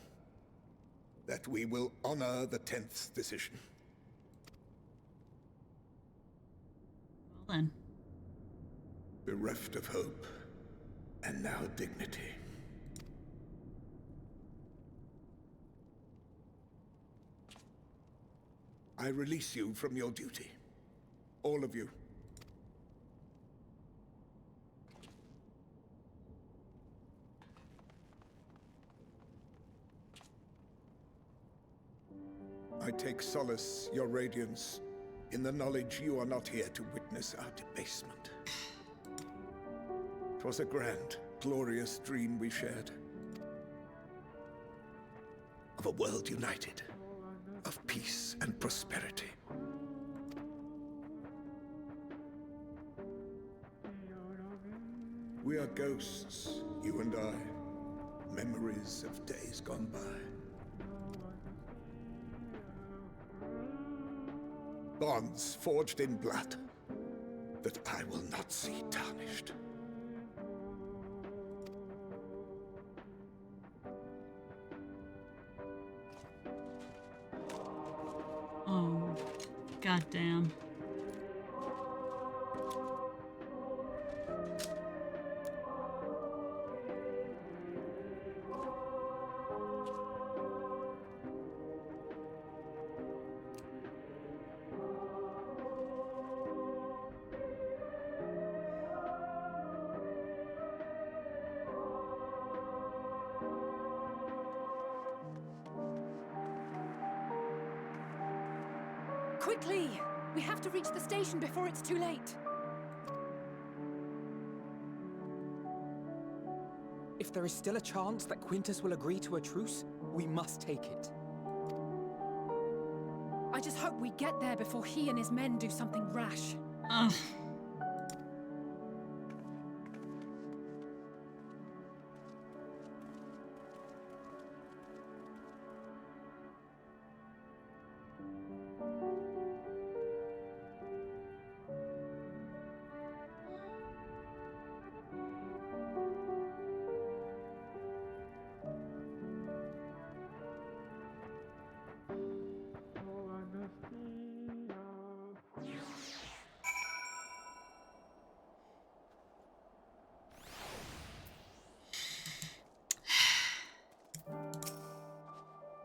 that we will honor the 10th's decision. Well then. Bereft of hope, and now dignity. I release you from your duty. All of you. I take solace, your radiance, in the knowledge you are not here to witness our debasement. 'Twas a grand, glorious dream we shared. Of a world united, of peace and prosperity. We are ghosts, you and I, memories of days gone by. Bonds forged in blood that I will not see tarnished. God damn. Quickly! We have to reach the station before it's too late. If there is still a chance that Quintus will agree to a truce, we must take it. I just hope we get there before he and his men do something rash. Ugh.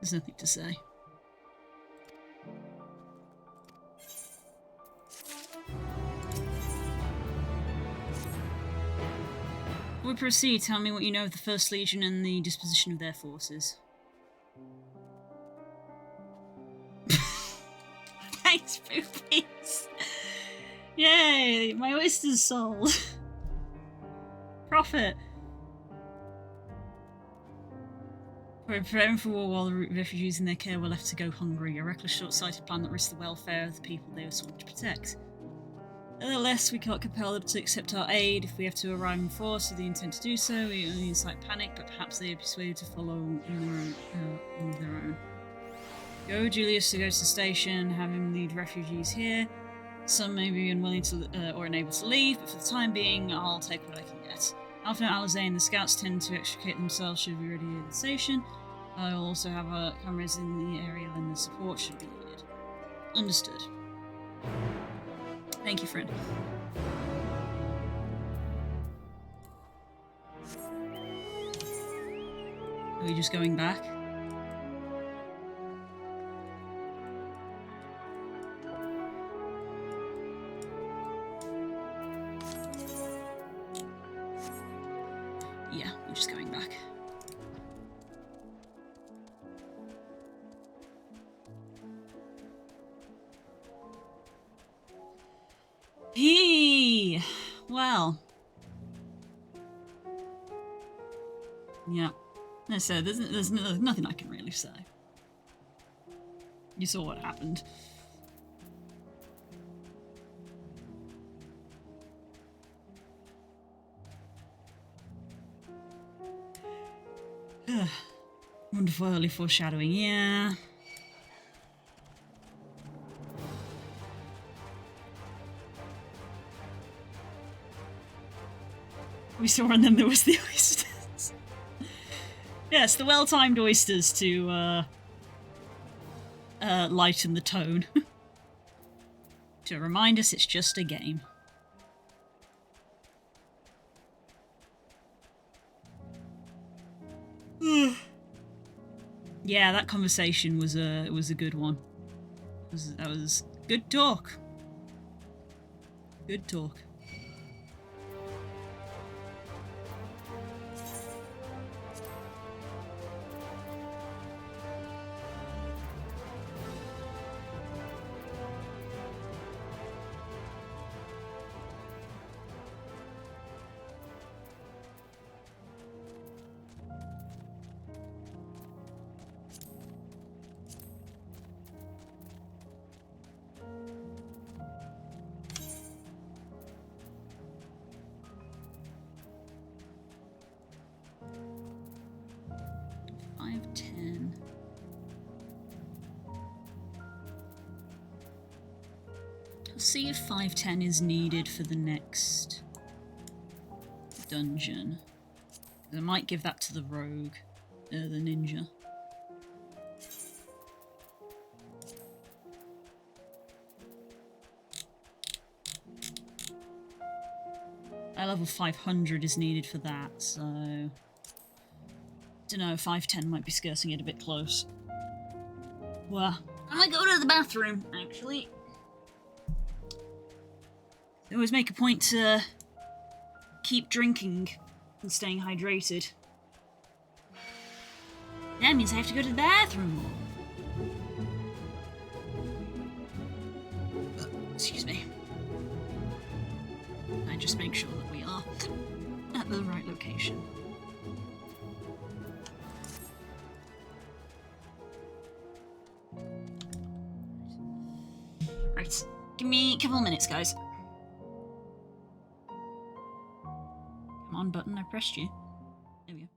There's nothing to say. We proceed. Tell me what you know of the First Legion and the disposition of their forces. Thanks, Poopies! Yay! My oysters sold! Profit! We're preparing for war while the refugees in their care were left to go hungry. A reckless, short-sighted plan that risked the welfare of the people they were sworn to protect. Nevertheless, we cannot compel them to accept our aid. If we have to arrive in force with the intent to do so, we only incite panic, but perhaps they are persuaded to follow on their own. Go, Julius, to go to the station, have him lead refugees here. Some may be unwilling to or unable to leave, but for the time being, I'll take what I can get. Alpha and Alizé and the scouts tend to extricate themselves should we be ready at the station. I will also have our cameras in the area when the support should be needed. Understood. Thank you, friend. Are we just going back? Yeah, we're just going back. Well. Yeah. So there's nothing I can really say. You saw what happened. Wonderful early foreshadowing, yeah. We saw and then there was the oysters. Yes, the well-timed oysters to lighten the tone. To remind us it's just a game. Yeah, that conversation was a good one. That was good talk. Good talk. See if 510 is needed for the next dungeon. I might give that to the rogue, the ninja. level 500 is needed for that, so... Don't know, 510 might be skirting it a bit close. Well, I might go to the bathroom, actually. I always make a point to keep drinking and staying hydrated. That means I have to go to the bathroom. Excuse me. I just make sure that we are at the right location. Right, give me a couple of minutes, guys. Come on, button, I pressed you. There we go.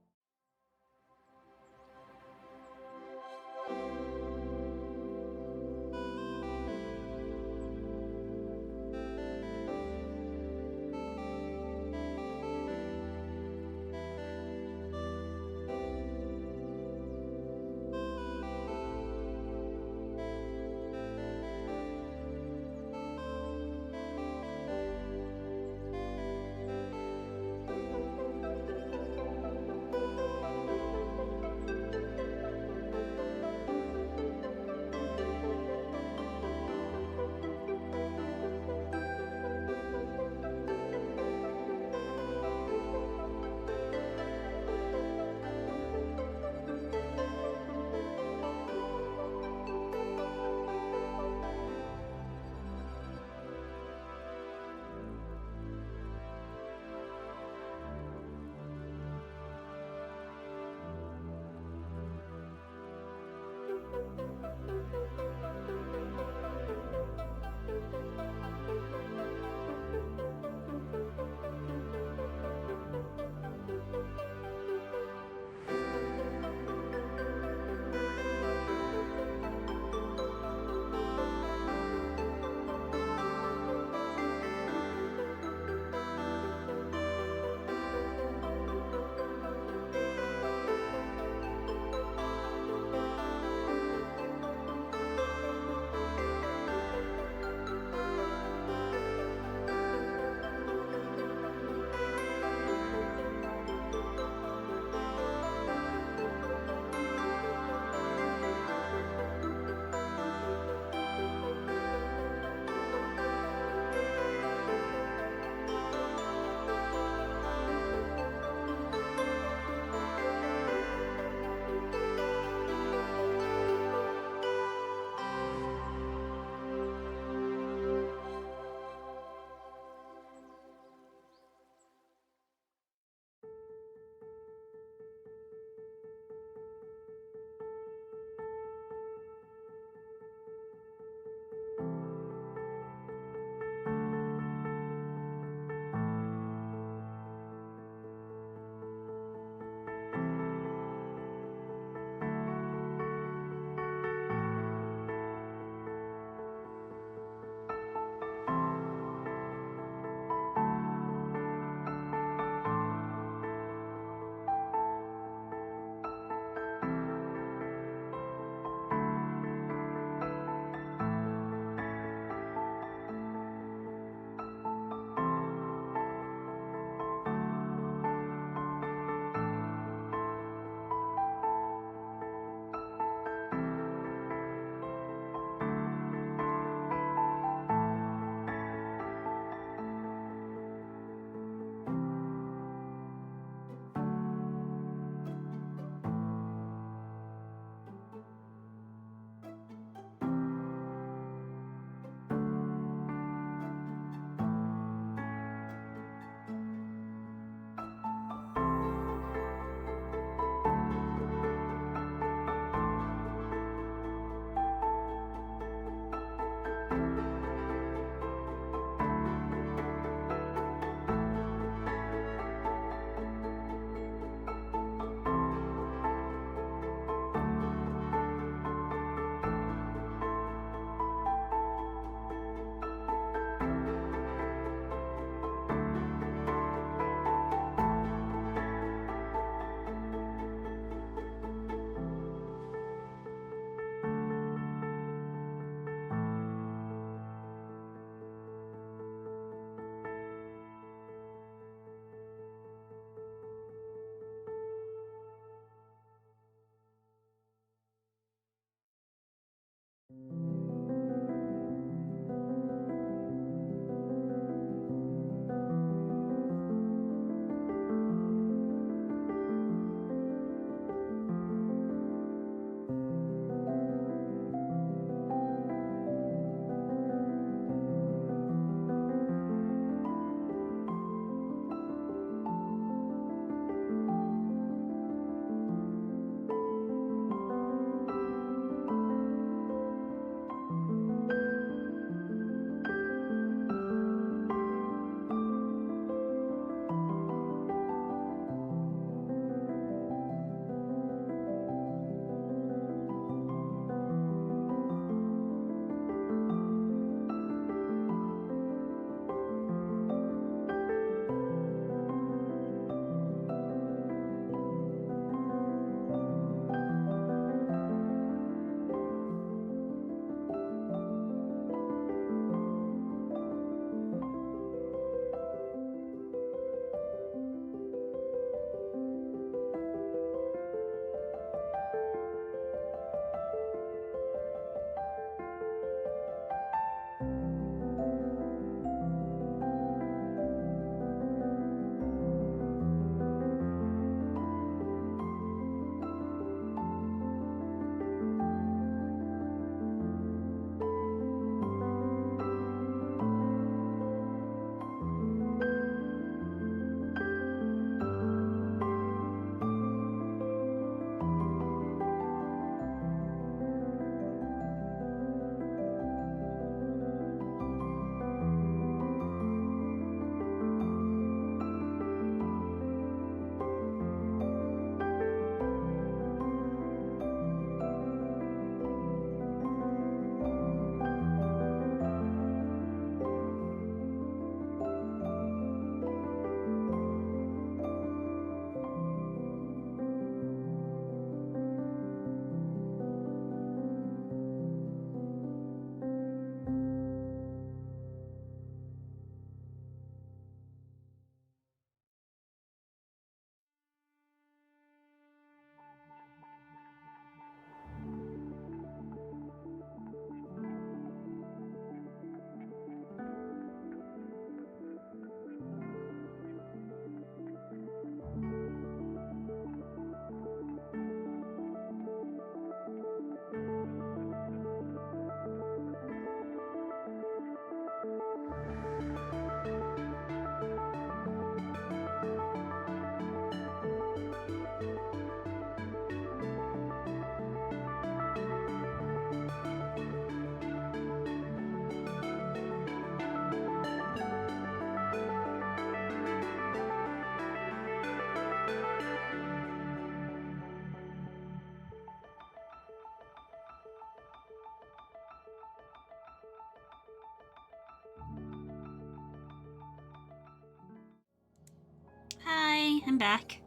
I'm back.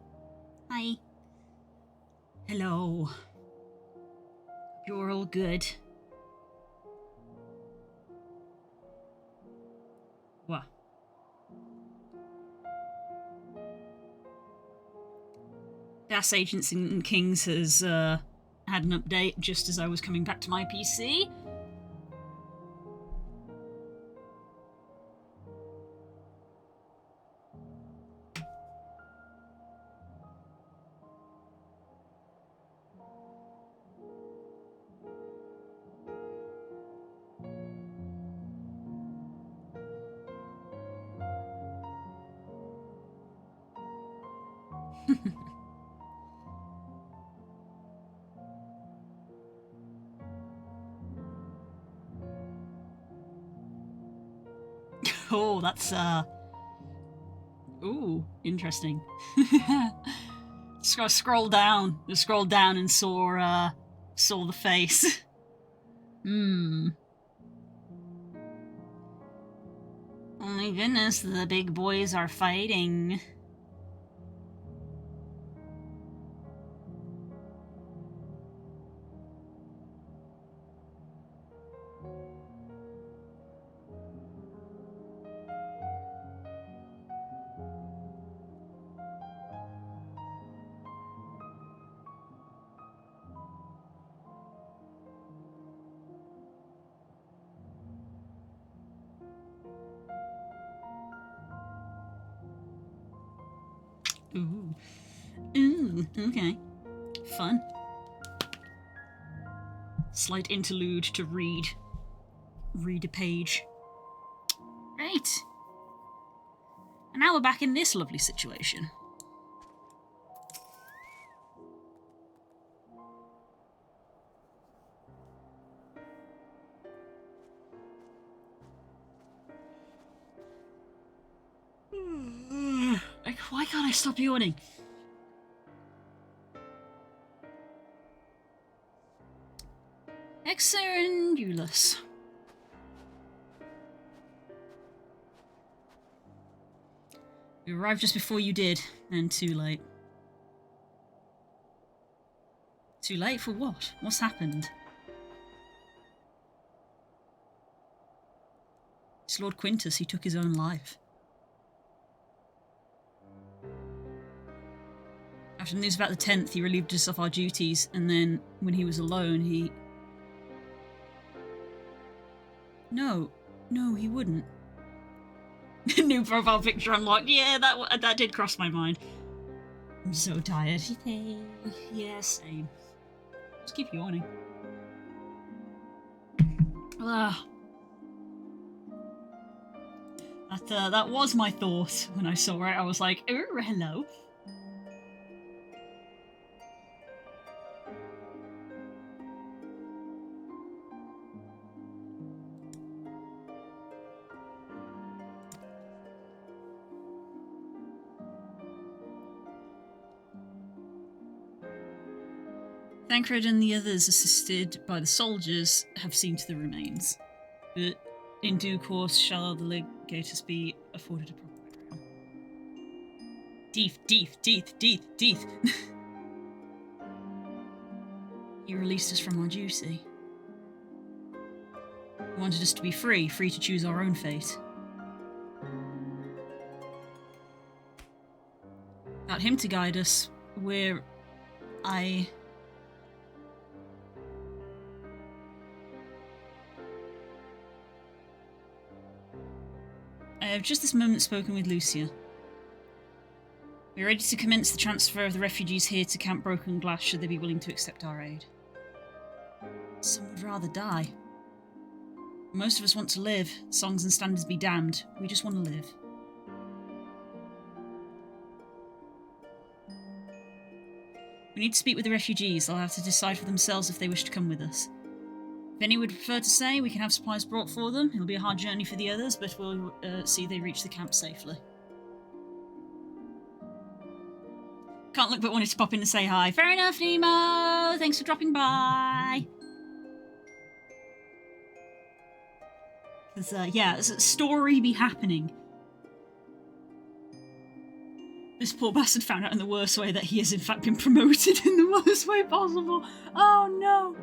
Hi. Hello. You're all good. What? Das Agents and Kings has had an update just as I was coming back to my PC. Oh, that's ooh, interesting. Scroll down. Just scrolled down and saw the face. Hmm. Oh my goodness, the big boys are fighting. Ooh. Ooh, okay. Fun. Slight interlude to read a page. Right. And now we're back in this lovely situation. Like, why can't I stop yawning? Exerendulus. We arrived just before you did, and too late. Too late for what? What's happened? It's Lord Quintus, he took his own life. After the news about the 10th, he relieved us of our duties, and then, when he was alone, he... No, he wouldn't. New profile picture unlocked. Yeah, that did cross my mind. I'm so tired. Yeah, same. Just keep yawning. That was my thought when I saw it. I was like, oh, hello. Thancred and the others, assisted by the soldiers, have seen to the remains. But in due course shall the legators be afforded a proper burial. Deeth. He released us from our duty. He wanted us to be free to choose our own fate. Without him to guide us, I have just this moment spoken with Lucia. We are ready to commence the transfer of the refugees here to Camp Broken Glass should they be willing to accept our aid. Some would rather die. Most of us want to live. Songs and standards be damned. We just want to live. We need to speak with the refugees. They'll have to decide for themselves if they wish to come with us. If any would prefer to stay, we can have supplies brought for them. It'll be a hard journey for the others, but we'll see they reach the camp safely. Can't look but wanted to pop in and say hi. Fair enough, Nemo! Thanks for dropping by! Because, yeah, there's a story be happening. This poor bastard found out in the worst way that he has in fact been promoted in the worst way possible. Oh no!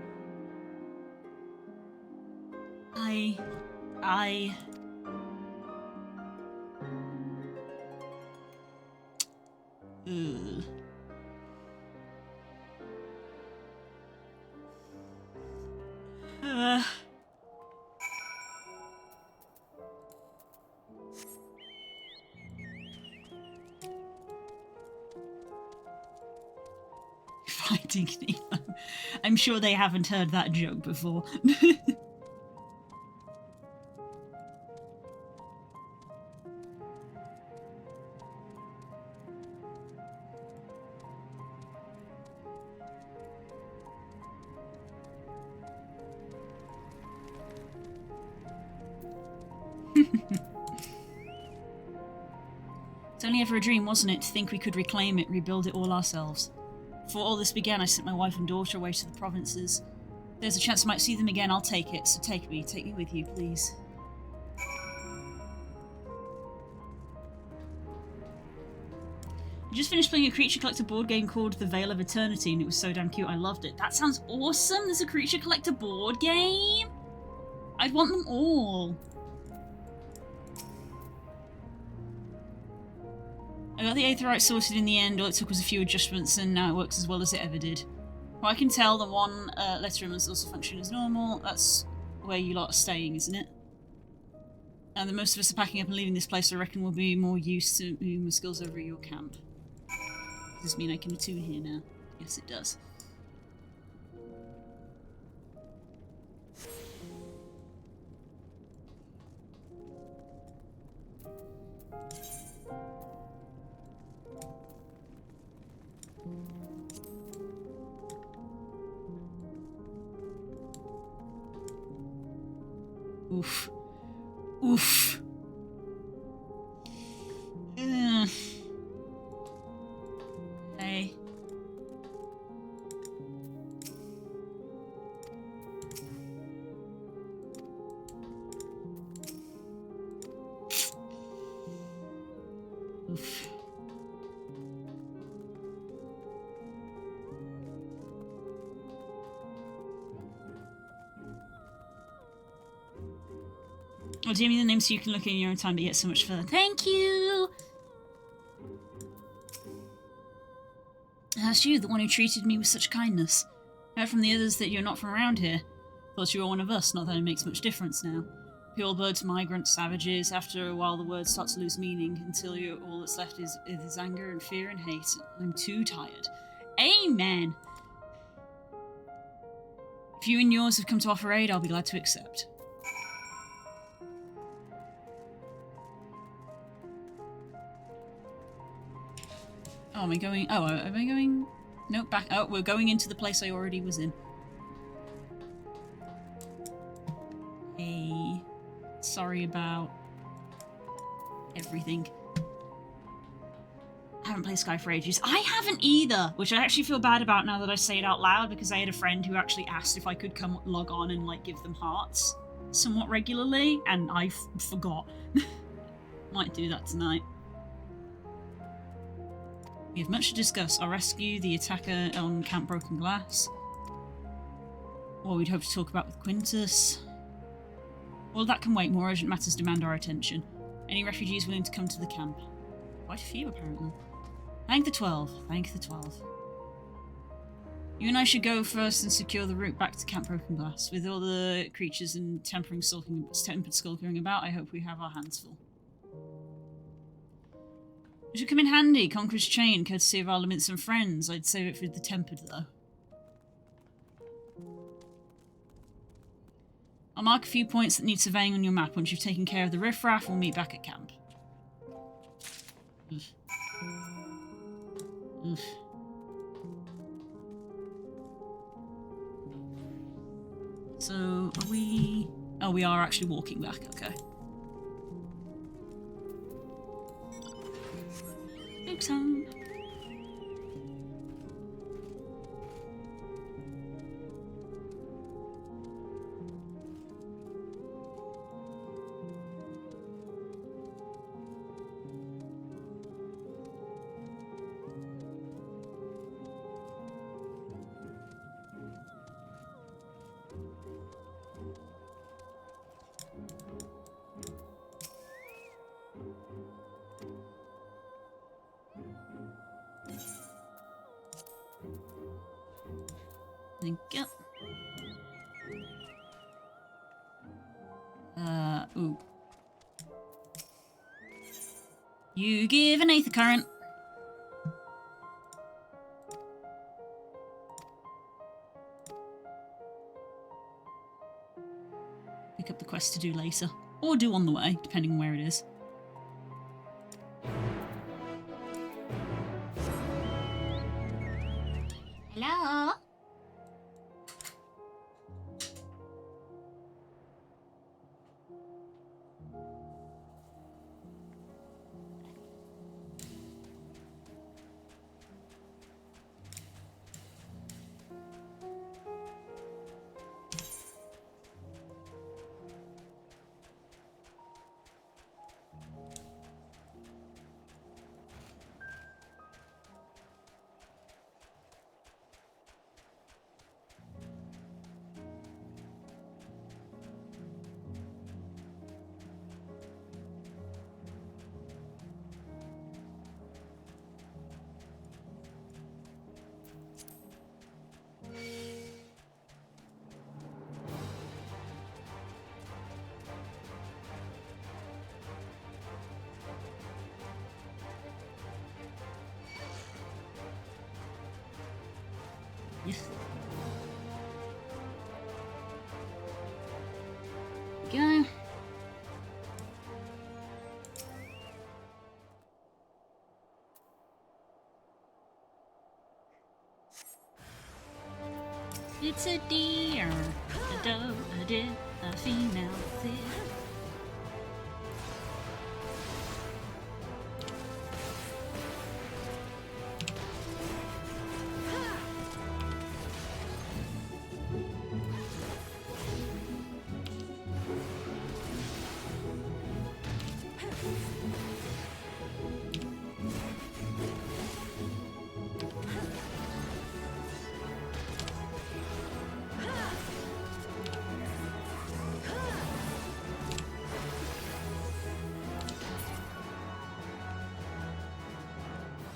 Ugh. Fighting Nemo. I'm sure they haven't heard that joke before. It's only ever a dream, wasn't it, to think we could reclaim it, rebuild it all ourselves. Before all this began, I sent my wife and daughter away to the provinces. If there's a chance I might see them again, I'll take it, so take me with you, please. I just finished playing a creature collector board game called The Veil of Eternity, and it was so damn cute, I loved it. That sounds awesome! There's a creature collector board game? I'd want them all. I got the Aetherite sorted in the end, all it took was a few adjustments, and now it works as well as it ever did. Well, I can tell the one letter must also function as normal. That's where you lot are staying, isn't it? And the most of us are packing up and leaving this place. I reckon we'll be more used to moving my skills over at your camp. Does this mean I can attune here now? Yes, it does. Oof. Oof. Hey. Oof. Oh, do you mean the name so you can look in your own time but yet so much further? Thank you! That's you, the one who treated me with such kindness. I heard from the others that you're not from around here. Thought you were one of us, not that it makes much difference now. Pure birds, migrants, savages. After a while the words start to lose meaning until all that's left is anger and fear and hate. I'm too tired. Amen! If you and yours have come to offer aid, I'll be glad to accept. Oh, am I going? Oh, am I going? Nope, back. Oh, we're going into the place I already was in. Hey. Sorry about everything. I haven't played Sky for ages. I haven't either, which I actually feel bad about now that I say it out loud, because I had a friend who actually asked if I could come log on and like give them hearts somewhat regularly, and I forgot. Might do that tonight. We have much to discuss. I'll rescue the attacker on Camp Broken Glass. What we'd hope to talk about with Quintus. All that can wait. More urgent matters demand our attention. Any refugees willing to come to the camp? Quite a few, apparently. Thank the 12. Thank the 12. You and I should go first and secure the route back to Camp Broken Glass. With all the creatures and tempered skulking about, I hope we have our hands full. It should come in handy. Conqueror's Chain, courtesy of our Limited friends. I'd save it for the tempered, though. I'll mark a few points that need surveying on your map. Once you've taken care of the riffraff, we'll meet back at camp. Oof. Oof. So, are we... Oh, we are actually walking back, okay. Oops, Thank you. Ooh. You give an aether current. Pick up the quest to do later. Or do on the way, depending on where it is. Hello? Yes. Go. It's a deer, a doe, a deer, a female deer.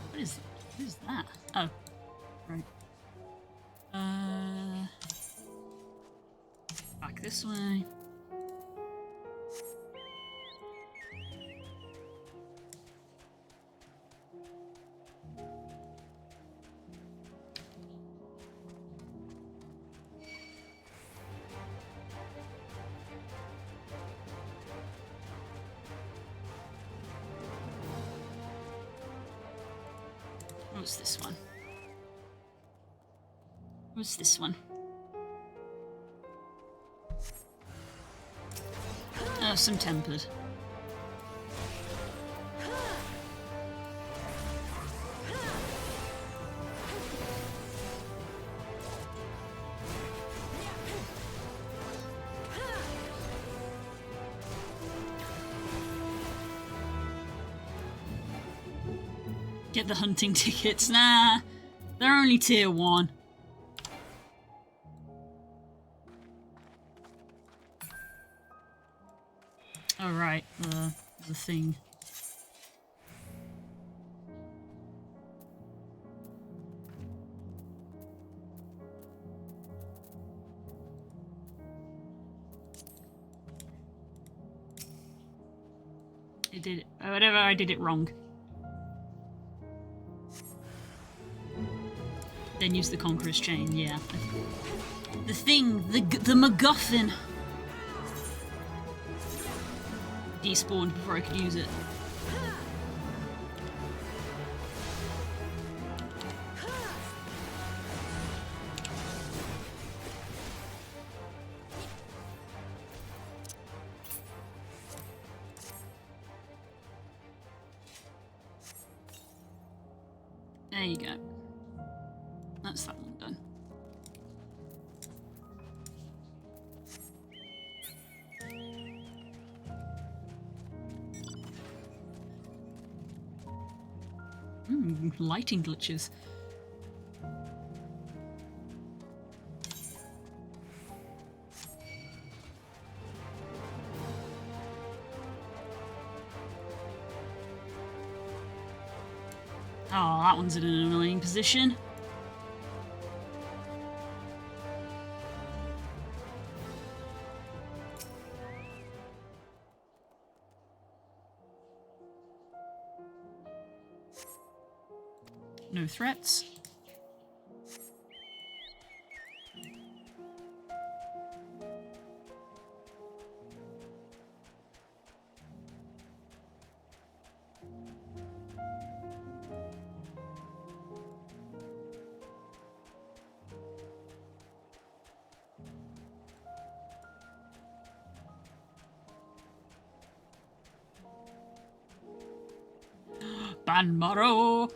What is that? Oh, right. Back this way. What's this one? What's this one? Oh, some tempered. Get the hunting tickets. Nah, they're only tier 1. Oh, right, the thing. It did it. Whatever, I did it wrong. Then use the Conqueror's Chain, yeah. The thing, the MacGuffin. Despawned before I could use it. There you go. That's that one done. Lighting glitches. Oh, that one's in an annoying position. No threats. Banmaro!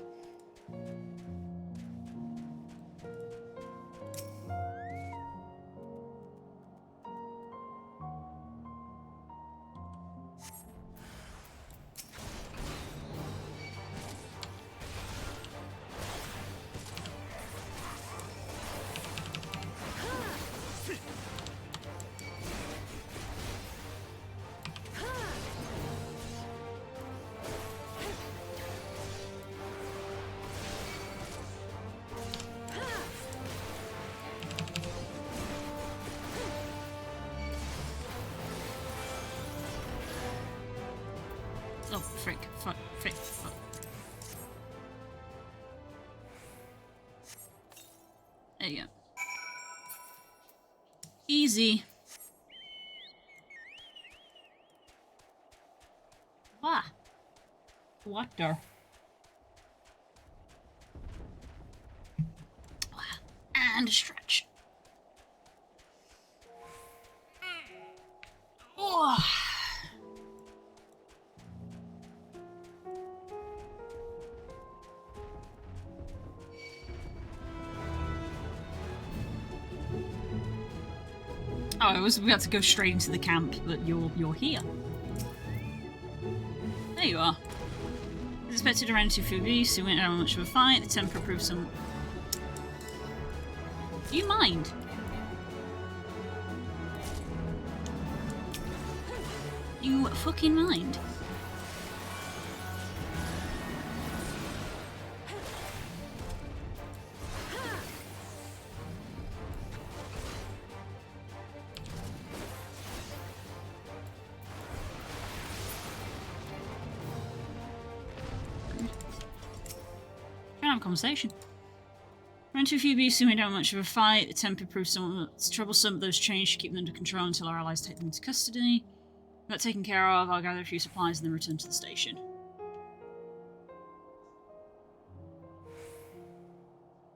Oh, frick. Fuck. Frick. Fuck. There you go. Easy. Ah. Water. And a stretch. Oh. We had to go straight into the camp, but you're here. There you are. As expected, around 2 food beasts who went out much of a fight. The temper proved some. Do you mind? You fucking mind? Conversation. Ran to a few beasts who made out much of a fight. The temper proved somewhat troublesome, but those changed to keep them under control until our allies take them into custody. Got taken care of, I'll gather a few supplies and then return to the station.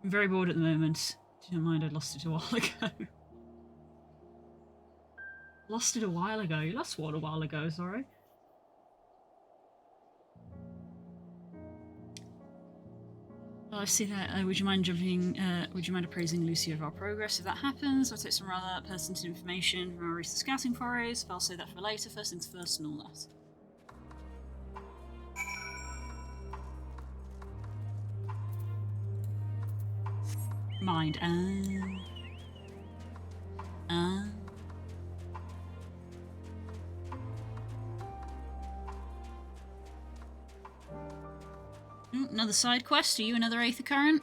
I'm very bored at the moment. Do you mind? I lost it a while ago. Lost it a while ago. You lost what a while ago, sorry. I see that. Would you mind appraising Lucy of our progress if that happens? I'll take some rather pertinent information from our recent scouting forays, but I'll say that for later. First things first and all that. Mind. Another side quest? Are you another Aether Current?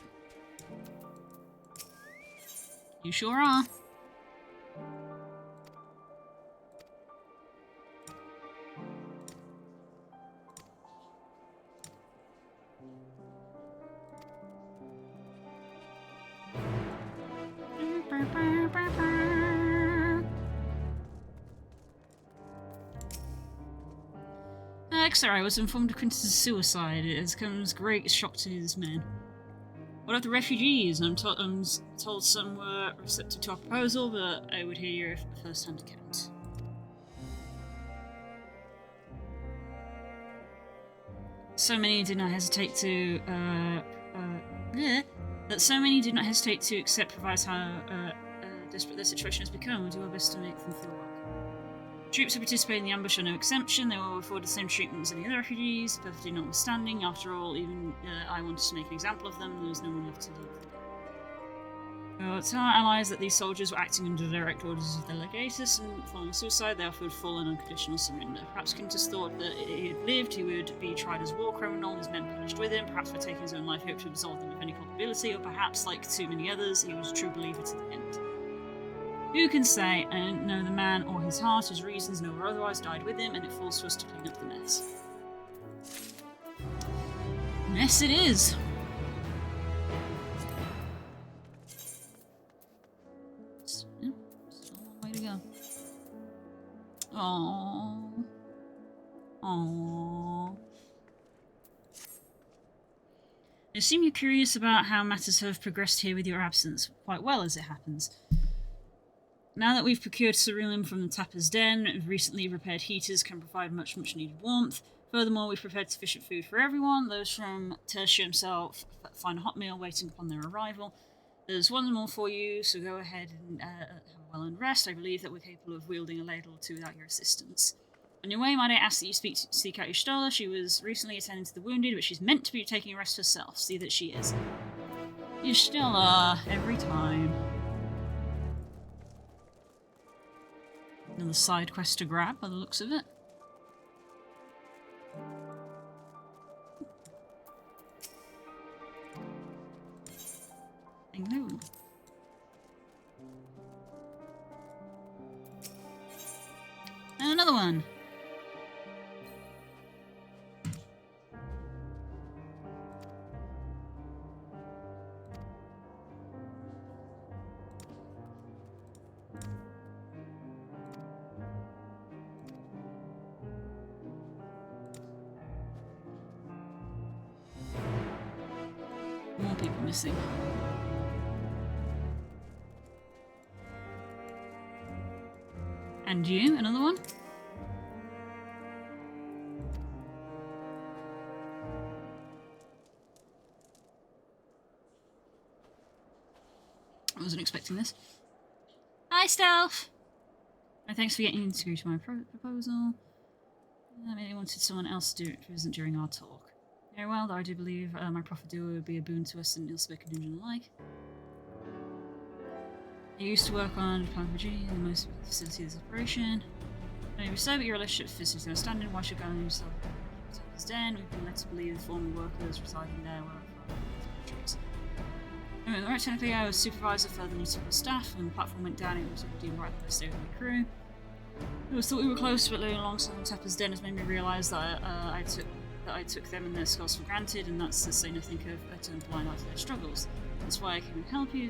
You sure are. Sir, I was informed of Quintus's suicide. It has come as a great shock to his men. What of the refugees? I'm told some were receptive to our proposal, but I would hear your first-hand account. So many did not hesitate to accept, provides how desperate their situation has become. We'll do our best to make them feel welcome. Troops who participate in the ambush are no exception. They will afford the same treatment as any other refugees, perfectly notwithstanding. After all, even I wanted to make an example of them. There was no one left to leave them. Tell our allies that these soldiers were acting under direct orders of their legatus, and following suicide, they offered full and unconditional surrender. Perhaps Quintus thought that if he had lived, he would be tried as war criminal, his men punished with him. Perhaps for taking his own life, he hoped to absolve them of any culpability, or perhaps, like too many others, he was a true believer to the end. Who can say? I don't know the man or his heart, his reasons, no or otherwise, died with him, and it falls to us to clean up the mess. Mess it is! Aww. Aww. I assume you're curious about how matters have progressed here with your absence. Quite well, as it happens. Now that we've procured ceruleum from the Tapper's Den, we've recently repaired heaters can provide much needed warmth. Furthermore, we've prepared sufficient food for everyone. Those from Tertia himself find a hot meal waiting upon their arrival. There's one more for you, so go ahead and have a well-earned rest. I believe that we're capable of wielding a ladle or two without your assistance. On your way, might I ask that you seek out Y'shtola? She was recently attending to the wounded, but she's meant to be taking a rest herself. See that she is. Y'shtola, every time. Another side quest to grab, by the looks of it. Hello. And another one. More people missing. And you, another one? I wasn't expecting this. Hi, Stealth! Oh, thanks for getting into my proposal. I merely wanted someone else to do it present during our talk. Very well, though I do believe my profit duo would be a boon to us and ill-spoken dungeon alike. I used to work on Planet Virginia, the most facility of this operation. Maybe so, but your relationship with physicians is outstanding. Why should go and yourself Tapper's Den? We've been led to believe the former workers residing there were countries. Anyway, right, technically I was supervisor for the municipal staff. When the platform went down, it was deemed right the best day of my crew. I always thought we were close, but living alongside Tapper's Den has made me realise that I took them and their skills for granted, and that's to say nothing of a turn blind eye to their struggles. That's why I came and help you.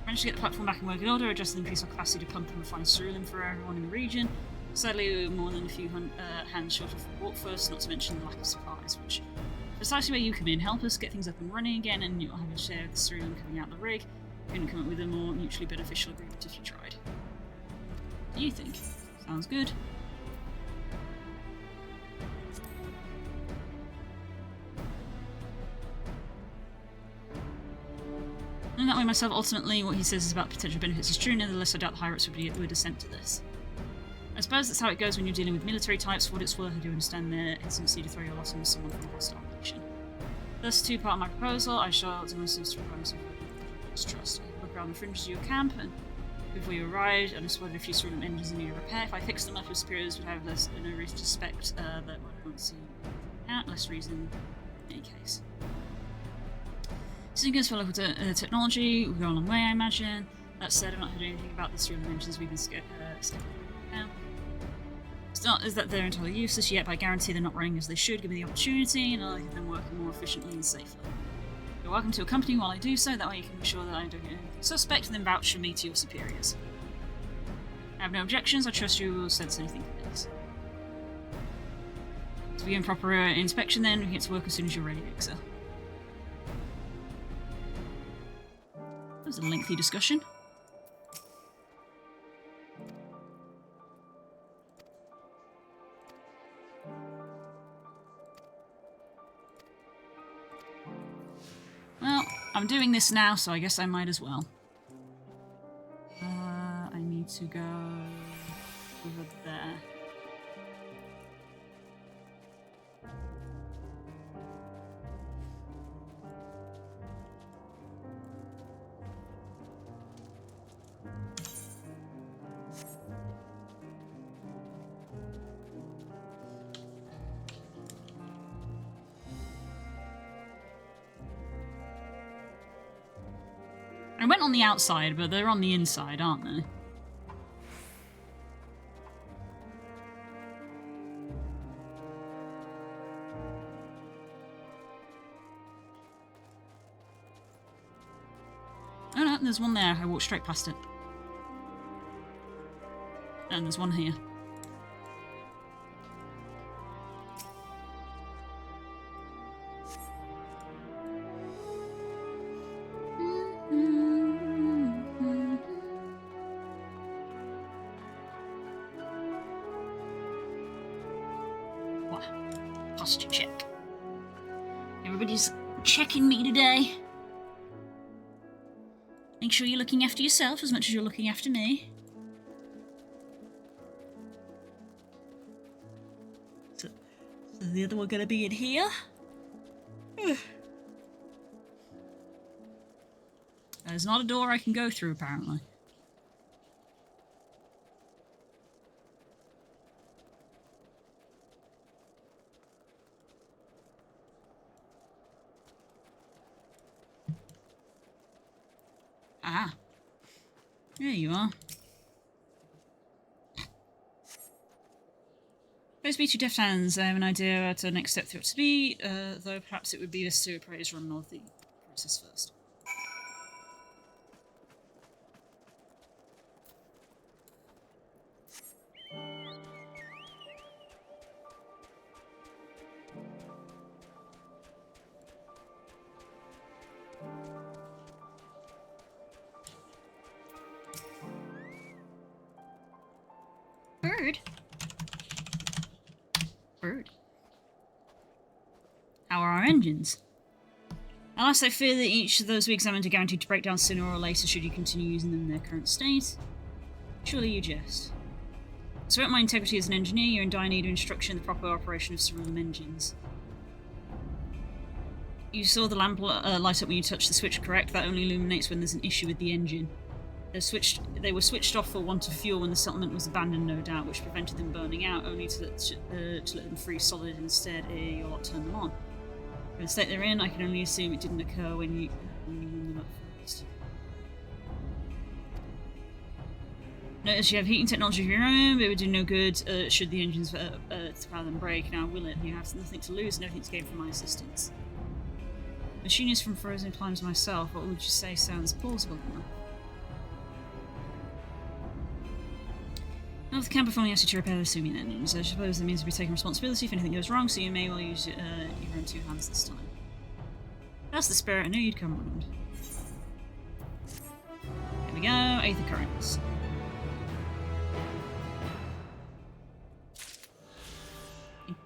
Managed to get the platform back in working order, adjust and increase our capacity to pump and refine ceruleum for everyone in the region. Sadly, we were more than a few hands short of support first, not to mention the lack of supplies, which is precisely where you come in. Help us get things up and running again, and you'll have a share of the ceruleum coming out of the rig. Couldn't come up with a more mutually beneficial agreement if you tried. What do you think? Sounds good. And that way myself, ultimately, what he says is about potential benefits is true, nevertheless I doubt the higher-ups would assent to this. I suppose that's how it goes when you're dealing with military types. For what it's worth, I do understand their hesitancy to throw your loss on someone from a hostile nation. Thus, to part of my proposal, I shall do my best to provide myself with trust. I look around the fringes of your camp, and before you arrived, and I spotted a few ceruleum engines in need of repair. If I fixed them up, your superiors would have no reason to suspect that I won't see out, less reason in any case. Synchronous for local technology will go a long way, I imagine. That said, I've not heard anything about the ceruleum engines we've been scared now. It's not as that they're entirely useless yet, but I guarantee they're not running as they should. Give me the opportunity, and I'll get them working more efficiently and safely. You're welcome to accompany me while I do so, that way you can be sure that I don't get anything suspect, and then vouch for me to your superiors. I have no objections, I trust you will sense anything for this. To begin proper inspection then, we can get to work as soon as you're ready, Ixer. That was a lengthy discussion. Well, I'm doing this now, so I guess I might as well. I need to go over there. I went on the outside, but they're on the inside, aren't they? Oh no, there's one there. I walked straight past it. And there's one here. What? Posture check. Everybody's checking me today. Make sure you're looking after yourself as much as you're looking after me. So the other one gonna be in here? There's not a door I can go through, apparently. Ah. There you are. Those be two deft hands. I have an idea what the next step through it to be, though perhaps it would be best to appraise run all the process first. Bird? Bird? How are our engines? Alas, I fear that each of those we examined are guaranteed to break down sooner or later should you continue using them in their current state. Surely you jest. So about my integrity as an engineer, you're in dire need of instruction in the proper operation of cerulean engines. You saw the lamp light up when you touched the switch, correct? That only illuminates when there's an issue with the engine. They were switched off for want of fuel when the settlement was abandoned, no doubt, which prevented them burning out, only to let them freeze solid instead your lot turned them on. For the state they're in, I can only assume it didn't occur when you warmed them up first. Notice you have heating technology of your own, but it would do no good should the engines to power them break. Now, will it? You have nothing to lose and everything to gain from my assistance. Machinist from Frozen Times myself, what would you say sounds plausible enough? Now, if the camp only asked you to repair the assuming engines, I suppose that means you'll be taking responsibility if anything goes wrong, so you may well use your own two hands this time. That's the spirit, I knew you'd come around. Here we go, Aether Currents.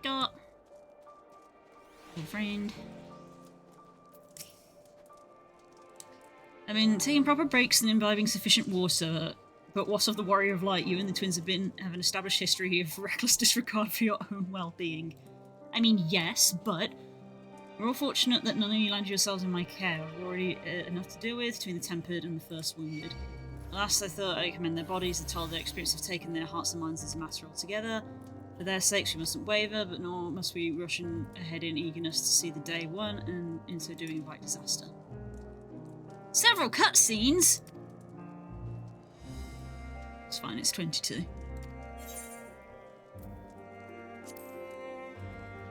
Got. Good friend. I mean, taking proper breaks and imbibing sufficient water. But what of the Warrior of Light? You and the twins have an established history of reckless disregard for your own well-being. I mean, yes, but we're all fortunate that none of you landed yourselves in my care. I've already enough to deal with between the tempered and the first wounded. Alas, I thought I commend their bodies. They're told their experience of taking their hearts and minds as a matter altogether. For their sakes, we mustn't waver, but nor must we rush ahead in eagerness to see the day one, and in so doing invite disaster. Several cutscenes. It's fine, it's 22.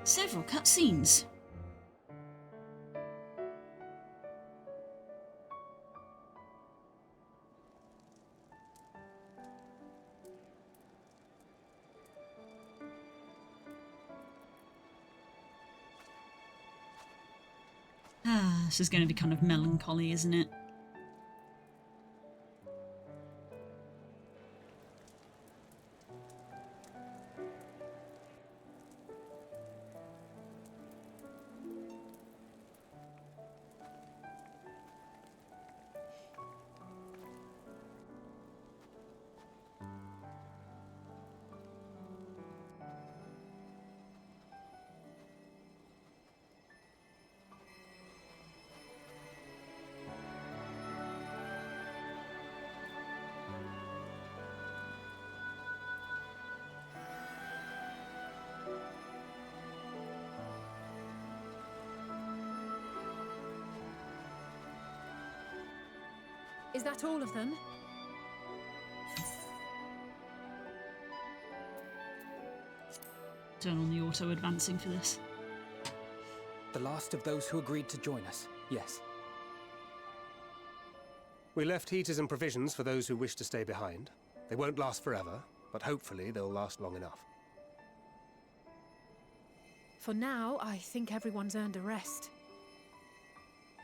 Several cutscenes. This is going to be kind of melancholy, isn't it? Is that all of them? Turn on the auto advancing for this. The last of those who agreed to join us, yes. We left heaters and provisions for those who wish to stay behind. They won't last forever, but hopefully they'll last long enough. For now, I think everyone's earned a rest.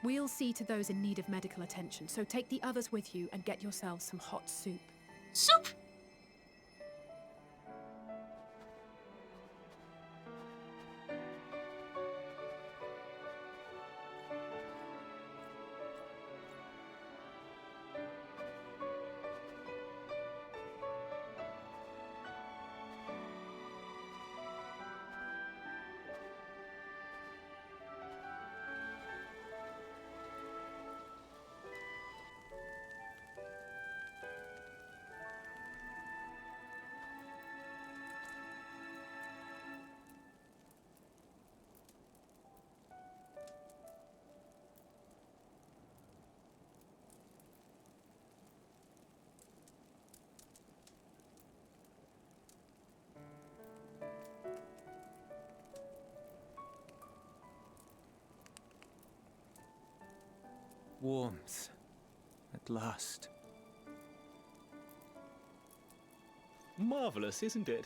We'll see to those in need of medical attention, so take the others with you and get yourselves some hot soup. Soup! Warmth. At last. Marvelous, isn't it?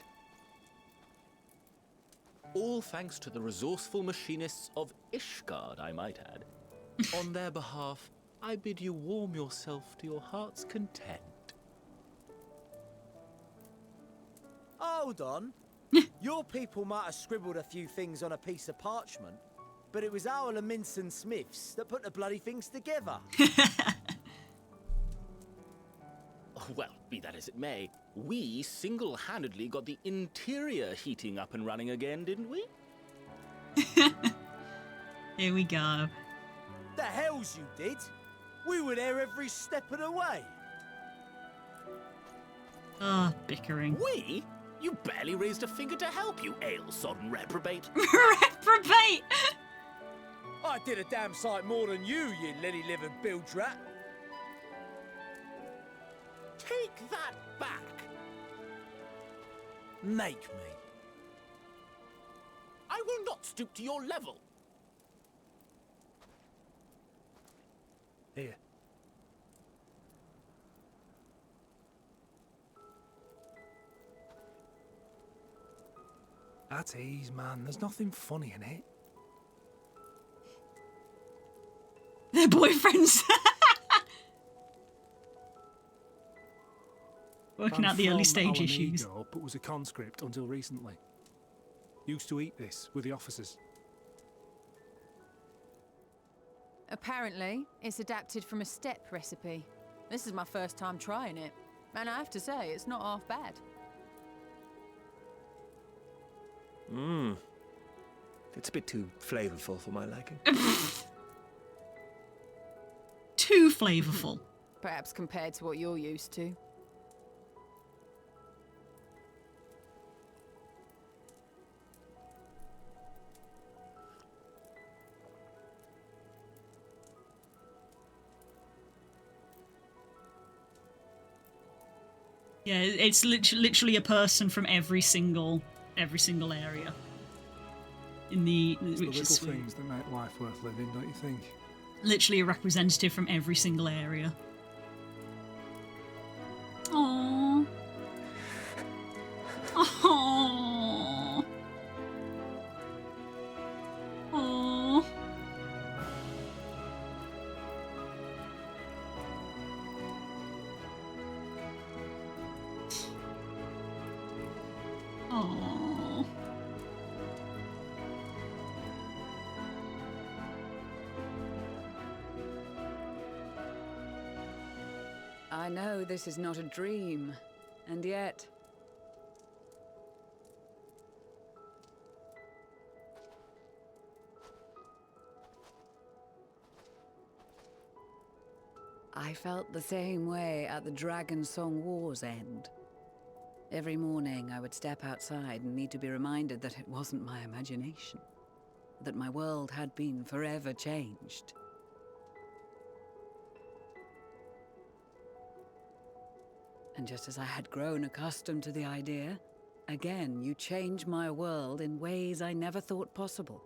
All thanks to the resourceful machinists of Ishgard, I might add. On their behalf, I bid you warm yourself to your heart's content. Hold on. Your people might have scribbled a few things on a piece of parchment, but it was Owl and Minson Smiths that put the bloody things together. Well, be that as it may, we single-handedly got the interior heating up and running again, didn't we? Here we go. The hells you did! We were there every step of the way. Ah, bickering. We? You barely raised a finger to help, you ale-sodden reprobate. Reprobate! I did a damn sight more than you lily-livered bilge rat. Take that back! Make me. I will not stoop to your level. Here. At ease, man. There's nothing funny in it. They're boyfriends. Working out the early stage issues. But was a conscript until recently. Used to eat this with the officers. Apparently, it's adapted from a steppe recipe. This is my first time trying it, and I have to say, it's not half bad. It's a bit too flavorful for my liking. Too flavorful. Perhaps compared to what you're used to. Yeah, it's literally a person from every single area. In the It's the which little is sweet. things that make life worth living, don't you think? Literally a representative from every single area. Aww. Aww. Aww. Aww. I know this is not a dream, and yet... I felt the same way at the Dragon Song War's end. Every morning I would step outside and need to be reminded that it wasn't my imagination, that my world had been forever changed. And just as I had grown accustomed to the idea, again you change my world in ways I never thought possible.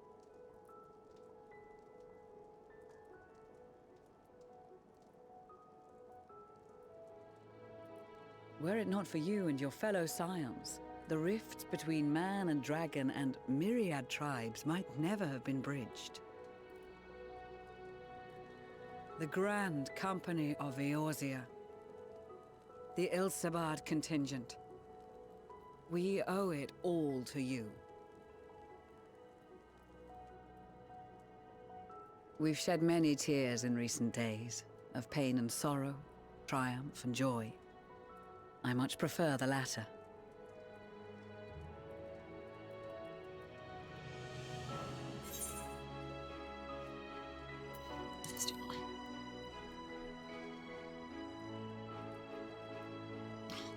Were it not for you and your fellow scions, the rifts between man and dragon and myriad tribes might never have been bridged. The Grand Company of Eorzea. The Ilsabard contingent. We owe it all to you. We've shed many tears in recent days, of pain and sorrow, triumph and joy. I much prefer the latter.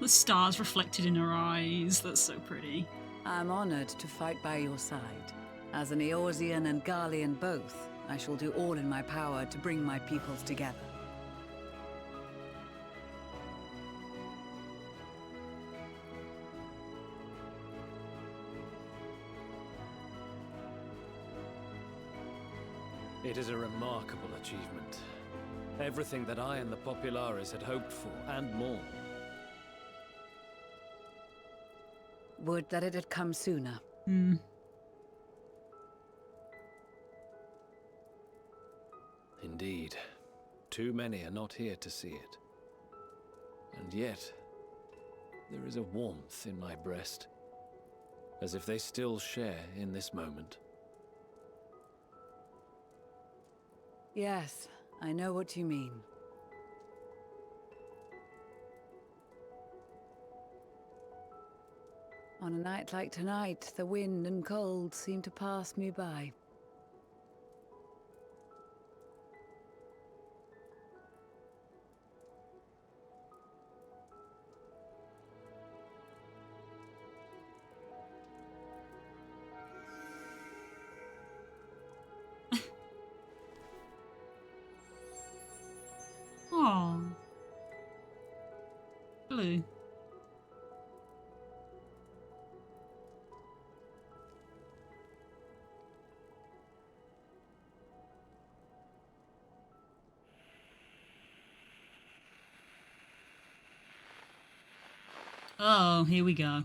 The stars reflected in her eyes. That's so pretty. I'm honored to fight by your side. As an Eorzean and Garlean both, I shall do all in my power to bring my peoples together. It is a remarkable achievement. Everything that I and the Populares had hoped for, and more. Would that it had come sooner. Indeed. Too many are not here to see it. And yet, there is a warmth in my breast, as if they still share in this moment. Yes, I know what you mean. On a night like tonight, the wind and cold seem to pass me by. Oh. Blue. Oh, here we go.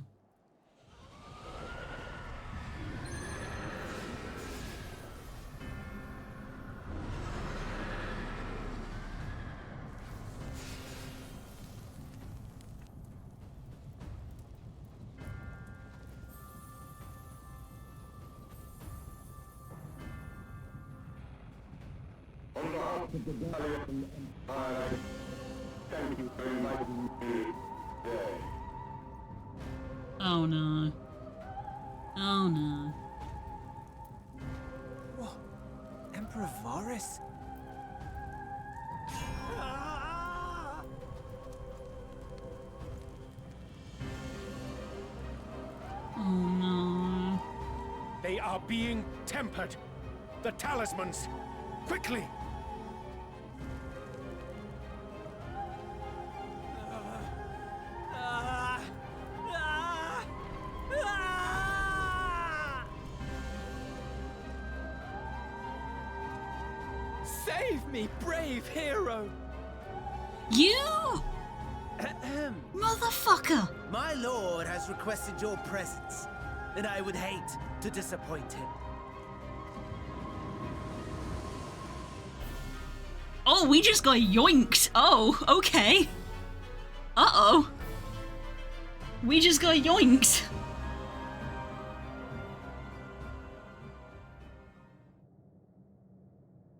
On behalf of the Gallian Empire, thank you for inviting me today. Oh no. Oh no. What? Emperor Varys? Oh no. They are being tempered. The talismans. Quickly! Save me, brave hero! You! Motherfucker! My lord has requested your presence, and I would hate to disappoint him. Oh, we just got yoinked. Oh, okay. Uh-oh. We just got yoinked.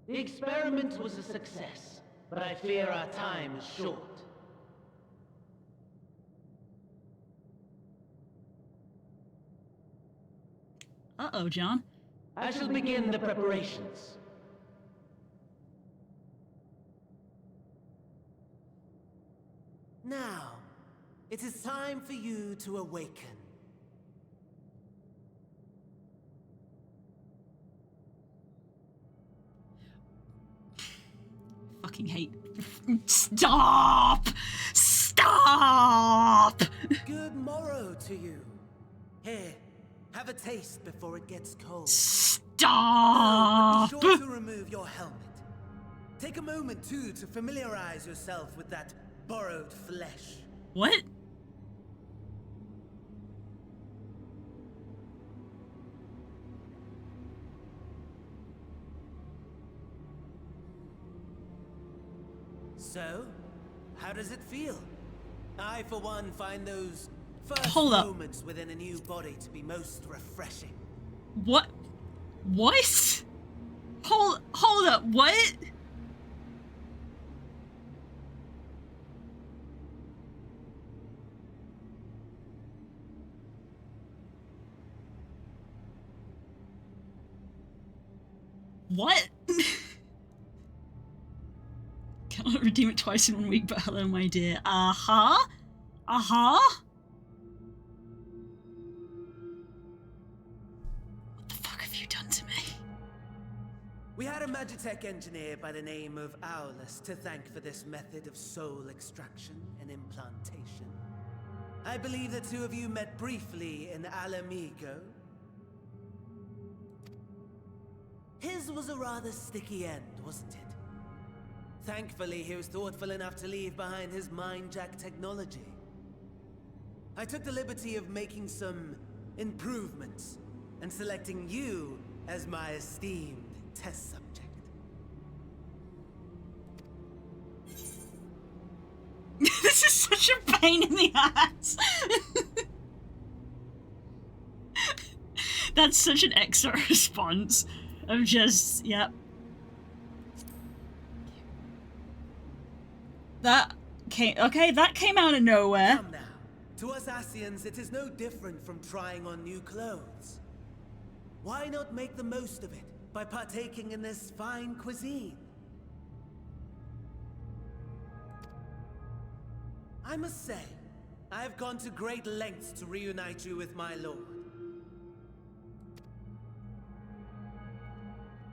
The experiment was a success, but I fear our time is short. Uh-oh, John. I shall begin the preparations. Now, it is time for you to awaken. Fucking hate. Stop! Stop! Good morrow to you. Here, have a taste before it gets cold. Stop! Be sure to remove your helmet. Take a moment, too, to familiarize yourself with that borrowed flesh. What? So, how does it feel? I, for one, find those first moments within a new body to be most refreshing. What? What? Hold up, what? What? Cannot redeem it twice in 1 week, but hello, my dear. Uh-huh? Uh-huh? What the fuck have you done to me? We had a Magitech engineer by the name of Aulus to thank for this method of soul extraction and implantation. I believe the two of you met briefly in Alamigo. His was a rather sticky end, wasn't it? Thankfully, he was thoughtful enough to leave behind his mind-jack technology. I took the liberty of making some improvements and selecting you as my esteemed test subject. This is such a pain in the ass. That's such an extra response of just, yep. That came out of nowhere. Come now. To us Asians, it is no different from trying on new clothes. Why not make the most of it by partaking in this fine cuisine? I must say, I have gone to great lengths to reunite you with my lord.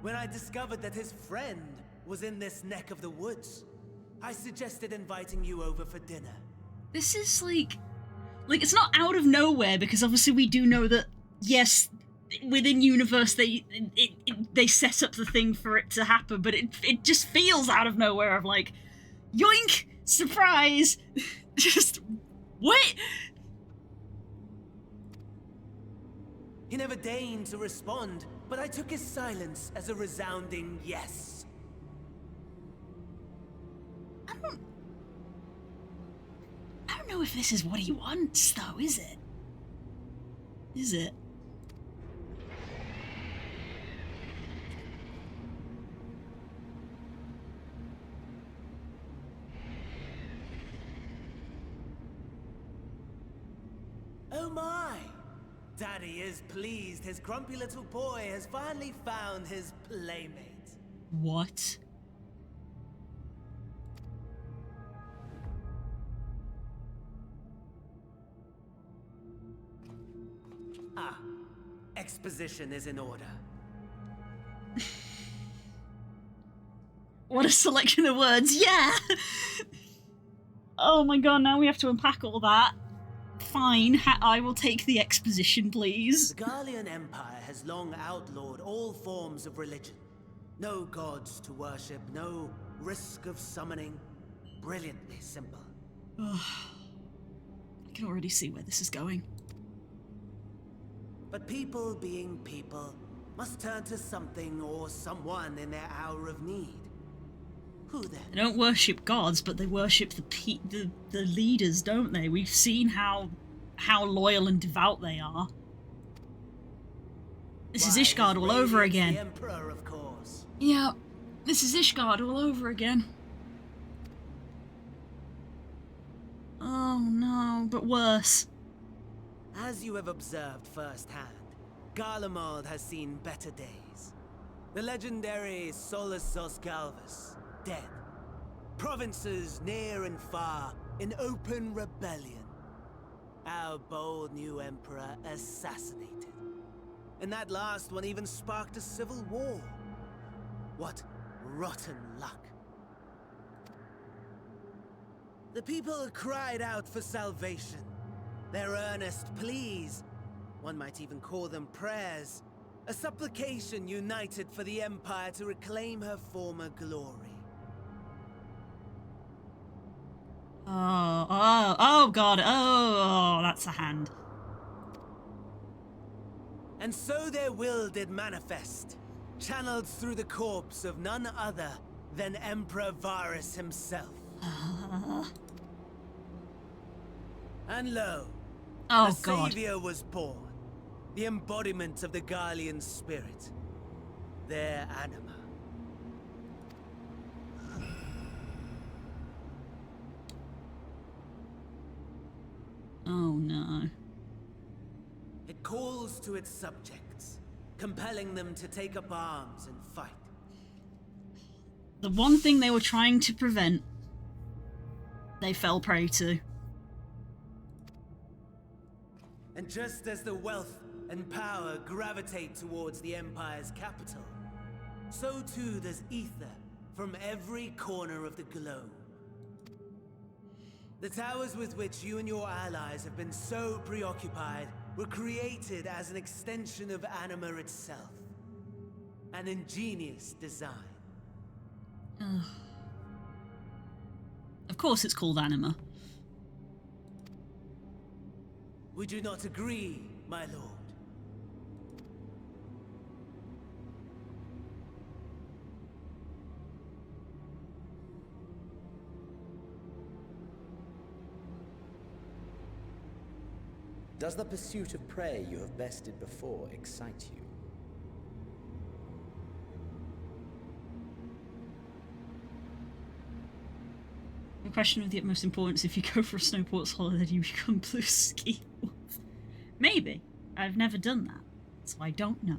When I discovered that his friend was in this neck of the woods, I suggested inviting you over for dinner. This is like it's not out of nowhere, because obviously we do know that, yes, within universe they set up the thing for it to happen, but it just feels out of nowhere of like, yoink, surprise. Just what? He never deigned to respond, but I took his silence as a resounding yes. I don't know if this is what he wants, though, is it? Is it? Oh my! Daddy is pleased his grumpy little boy has finally found his playmate. What? Ah, exposition is in order. What a selection of words, yeah! Oh my god, now we have to unpack all that. Fine, I will take the exposition, please. The Garlean Empire has long outlawed all forms of religion. No gods to worship, no risk of summoning. Brilliantly simple. I can already see where this is going. But people being people must turn to something or someone in their hour of need. Who then? They don't worship gods, but they worship the leaders, don't they? We've seen how loyal and devout they are. This is Ishgard all over again. The Emperor, of course. Yeah, this is Ishgard all over again. Oh no, but worse. As you have observed firsthand, Garlemald has seen better days. The legendary Solus Osgalvus, dead. Provinces near and far in open rebellion. Our bold new emperor assassinated. And that last one even sparked a civil war. What rotten luck. The people cried out for salvation. Their earnest pleas, one might even call them prayers, a supplication united for the Empire to reclaim her former glory. Oh god, oh, that's a hand. And so their will did manifest, channeled through the corpse of none other than Emperor Varus himself. And lo, oh the God. Savior was born, the embodiment of the Garlean spirit, their anima. Oh no. It calls to its subjects, compelling them to take up arms and fight. The one thing they were trying to prevent, they fell prey to. And just as the wealth and power gravitate towards the Empire's capital, so too does ether from every corner of the globe. The towers with which you and your allies have been so preoccupied were created as an extension of Anima itself. An ingenious design. Of course it's called Anima. Would you not agree, my lord? Does the pursuit of prey you have bested before excite you? A question of the utmost importance: if you go for a Snowport's holiday, do you become Blue Ski Wolf? Maybe. I've never done that, so I don't know.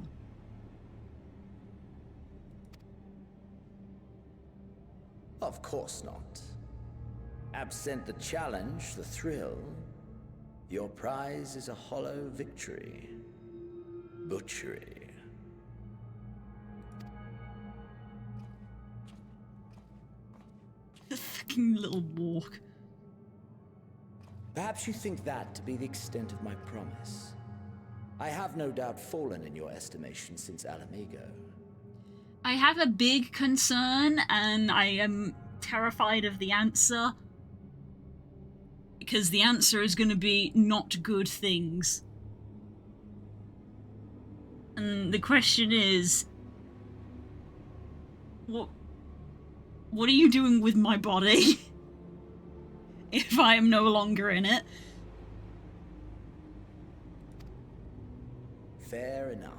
Of course not. Absent the challenge, the thrill, your prize is a hollow victory. Butchery. The fucking little walk. Perhaps you think that to be the extent of my promise. I have no doubt fallen in your estimation since Alamigo. I have a big concern, and I am terrified of the answer. Because the answer is going to be not good things. And the question is, what are you doing with my body if I am no longer in it? Fair enough.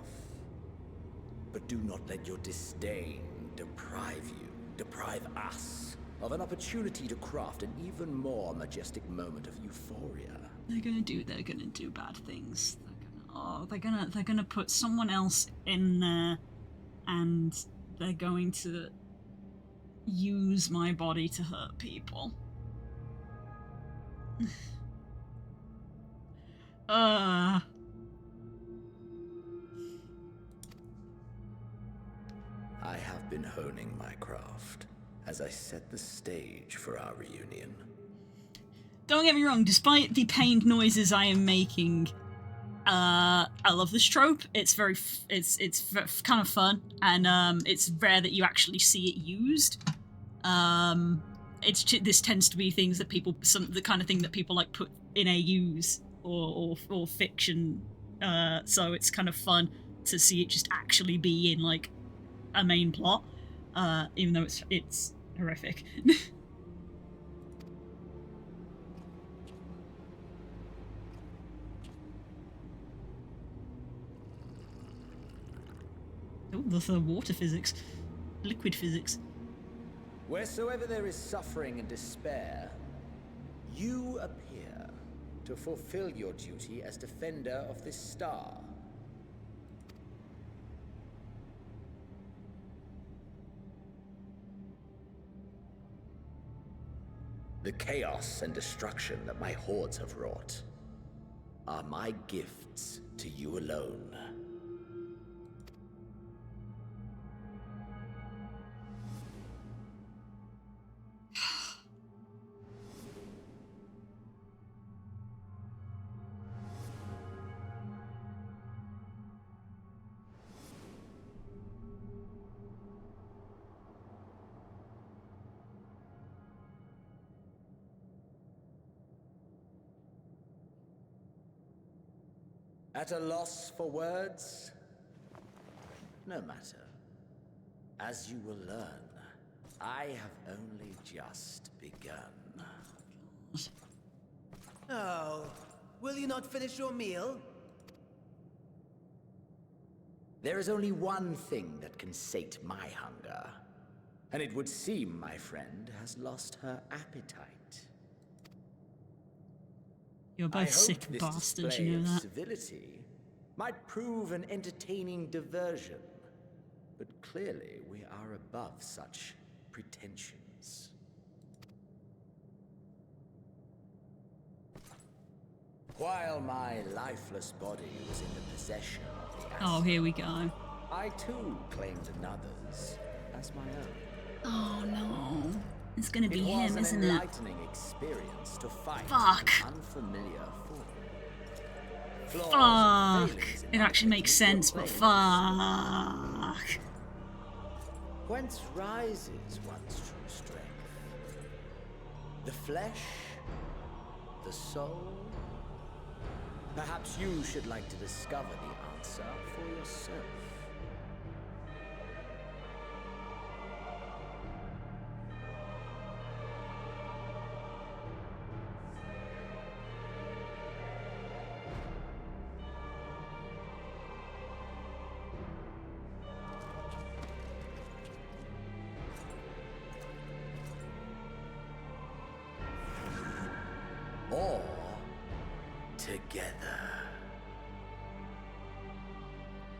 But do not let your disdain deprive us of an opportunity to craft an even more majestic moment of euphoria. They're gonna do bad things. They're gonna put someone else in there, and they're going to use my body to hurt people. I have been honing my craft as I set the stage for our reunion. Don't get me wrong, despite the pained noises I am making, I love this trope. It's kind of fun, and it's rare that you actually see it used. This tends to be things that the kind of thing that people like put in AUs or fiction. So it's kind of fun to see it just actually be in like a main plot, even though it's horrific. Oh, the water physics. Liquid physics. Wheresoever there is suffering and despair, you appear to fulfill your duty as defender of this star. The chaos and destruction that my hordes have wrought are my gifts to you alone. At a loss for words? No matter. As you will learn. I have only just begun. Oh, will you not finish your meal? There is only one thing that can sate my hunger. And it would seem my friend has lost her appetite. You're both sick bastards, you know that. Civility might prove an entertaining diversion, but clearly we are above such pretensions. While my lifeless body was in the possession of the Oh, here we go. I too claimed another's as my own. Oh no. It's gonna be him, isn't it? It was an enlightening experience to fight Fuck. an unfamiliar foe. Fuck. It actually makes sense, but fuck. Whence rises one's true strength? The flesh? The soul? Perhaps you should like to discover the answer for yourself. Or together.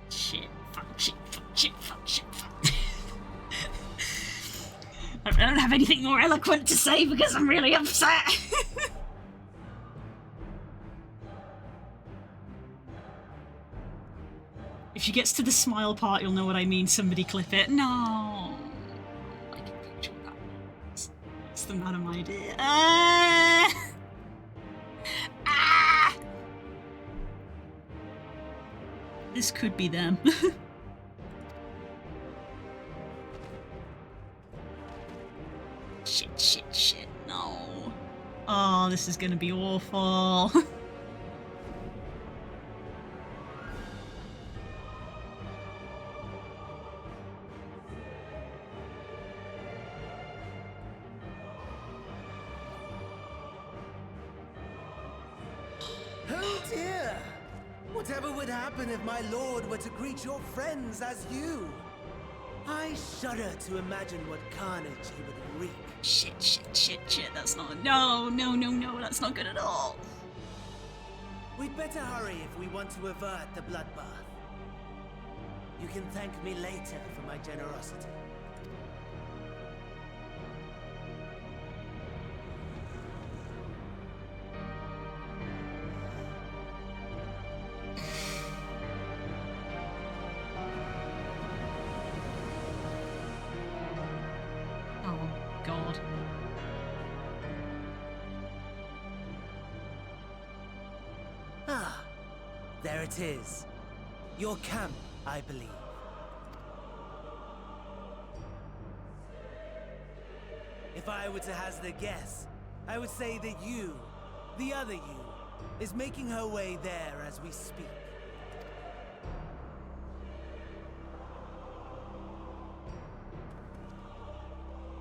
Shit, fuck, shit, fuck, shit, fuck, shit, fuck. I don't have anything more eloquent to say because I'm really upset. If she gets to the smile part, you'll know what I mean. Somebody clip it. No. I can picture what that means. What's the matter, my dear? This could be them. Shit, shit, shit, no. Oh, this is gonna be awful. Oh dear! Whatever would happen if my lord were to greet your friends as you? I shudder to imagine what carnage he would wreak. Shit, shit, shit, shit, that's not... No, no, no, no, that's not good at all. We'd better hurry if we want to avert the bloodbath. You can thank me later for my generosity. Oh, God. Ah, there it is. Your camp, I believe. If I were to hazard a guess, I would say that you, the other you, is making her way there as we speak.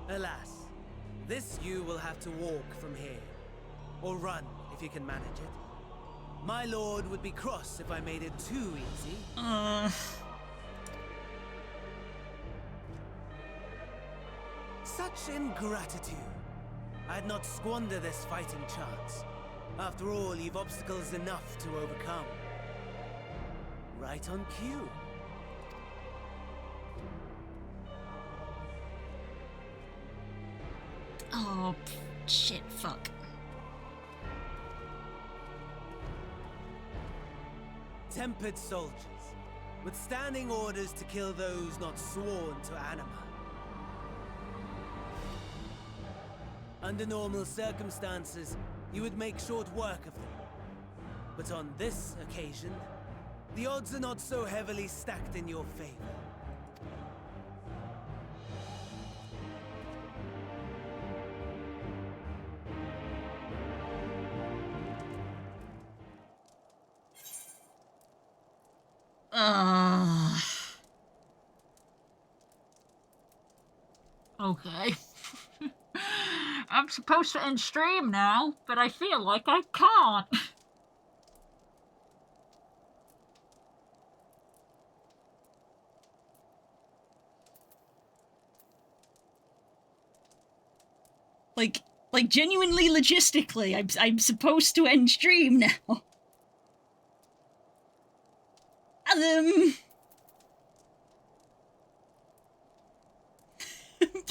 Alas, this you will have to walk from here. Or run, if you can manage it. My lord would be cross if I made it too easy. Such ingratitude. I'd not squander this fighting chance. After all, you've obstacles enough to overcome. Right on cue. Oh, shit, fuck. Tempered soldiers, with standing orders to kill those not sworn to Anima. Under normal circumstances, you would make short work of them. But on this occasion, the odds are not so heavily stacked in your favor. Okay. I'm supposed to end stream now, but I feel like I can't. Like genuinely logistically, I'm supposed to end stream now.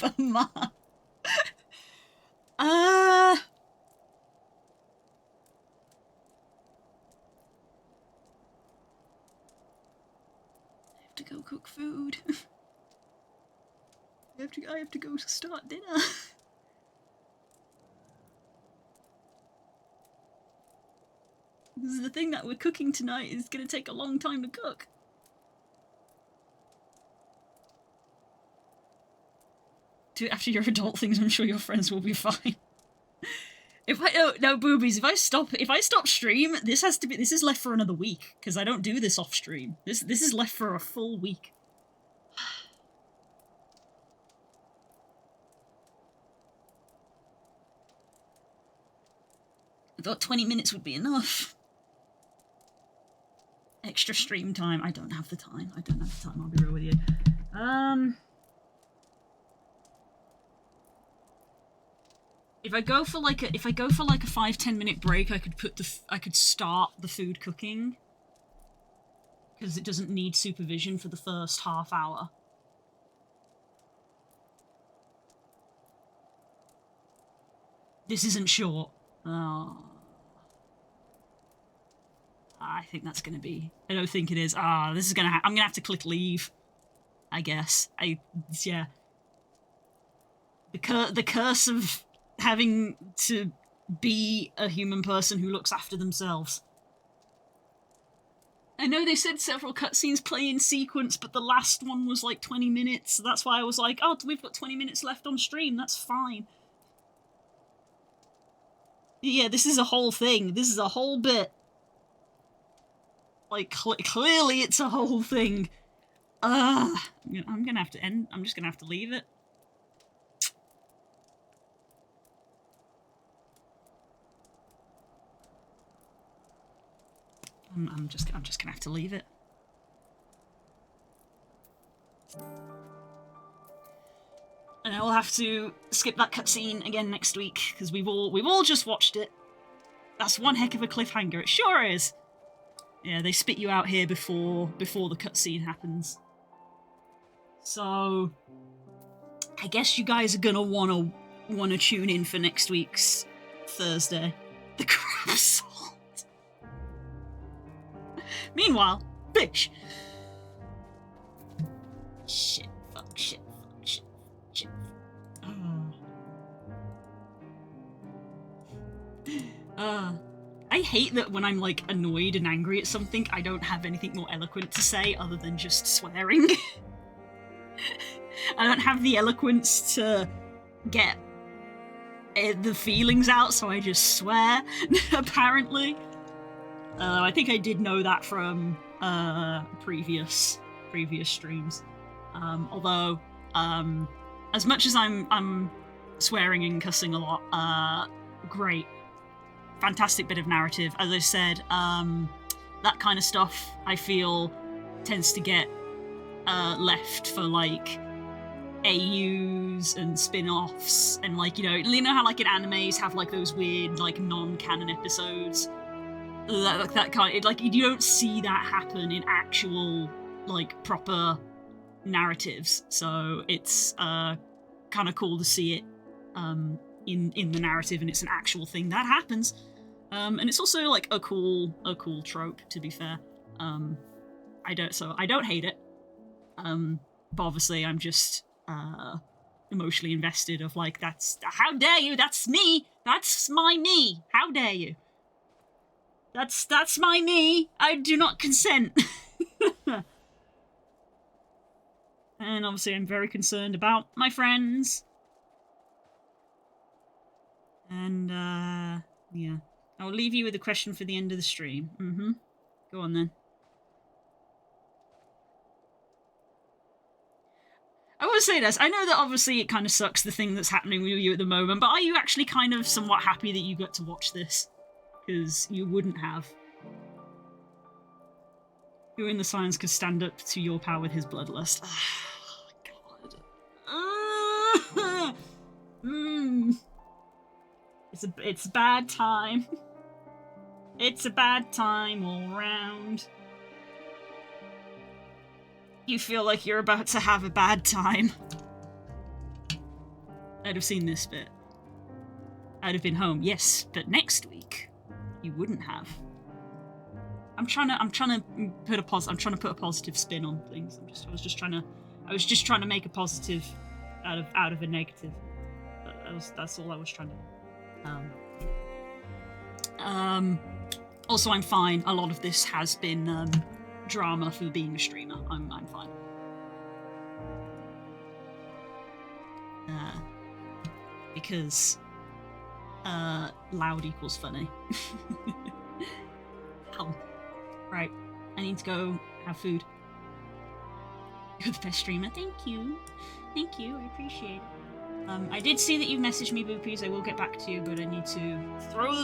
Bummer. I have to go cook food. I have to go start dinner. This is the thing that we're cooking tonight is gonna take a long time to cook. After your adult things, I'm sure your friends will be fine. If I no boobies, if I stop stream, this is left for another week because I don't do this off stream. This is left for a full week. I thought 20 minutes would be enough. Extra stream time. I don't have the time. I'll be real with you. If I go for like a 5-10 minute break, I could start the food cooking because it doesn't need supervision for the first half hour. This isn't short. Oh. I think that's gonna be. I don't think it is. This is gonna. I'm gonna have to click leave. I guess. Yeah. The curse of having to be a human person who looks after themselves. I know they said several cutscenes play in sequence, but the last one was like 20 minutes. So that's why I was like, oh, we've got 20 minutes left on stream. That's fine. Yeah, this is a whole thing. This is a whole bit. Like, clearly it's a whole thing. I'm gonna have to end. I'm just gonna have to leave it. I'm just gonna have to leave it. And I will have to skip that cutscene again next week because we've all just watched it. That's one heck of a cliffhanger. It sure is. Yeah, they spit you out here before the cutscene happens. So I guess you guys are gonna wanna tune in for next week's Thursday. The crab salt. Meanwhile, fish. Shit, fuck, shit, fuck, shit, shit. I hate that when I'm like annoyed and angry at something, I don't have anything more eloquent to say other than just swearing. I don't have the eloquence to get the feelings out, so I just swear, apparently. I think I did know that from previous streams. Although, as much as I'm swearing and cussing a lot, great. Fantastic bit of narrative. As I said, that kind of stuff I feel tends to get left for like AUs and spin-offs and like, you know how like in animes have like those weird like non-canon episodes? That kind, like you don't see that happen in actual like proper narratives, so it's kind of cool to see it in the narrative, and it's an actual thing that happens, and it's also like a cool trope, to be fair. I don't hate it, but obviously I'm just emotionally invested of like, how dare you, that's me, that's my me, how dare you. That's my me. I do not consent. And obviously I'm very concerned about my friends. And, yeah. I'll leave you with a question for the end of the stream. Mm-hmm. Go on then. I would say this. I know that obviously it kind of sucks, the thing that's happening with you at the moment, but are you actually kind of somewhat happy that you got to watch this? Because you wouldn't have. Who in the science could stand up to your power with his bloodlust? God. It's a bad time. It's a bad time all round. You feel like you're about to have a bad time. I'd have seen this bit. I'd have been home, yes, but next week you wouldn't have. I'm trying to put a positive spin on things. I was just trying to make a positive out of a negative. That's all I was trying to do. Also, I'm fine. A lot of this has been drama for being a streamer. I'm fine. Because loud equals funny. Right, I need to go have food. You're the best streamer. Thank you. Thank you, I appreciate it. I did see that you messaged me, Boopies. I will get back to you, but I need to throw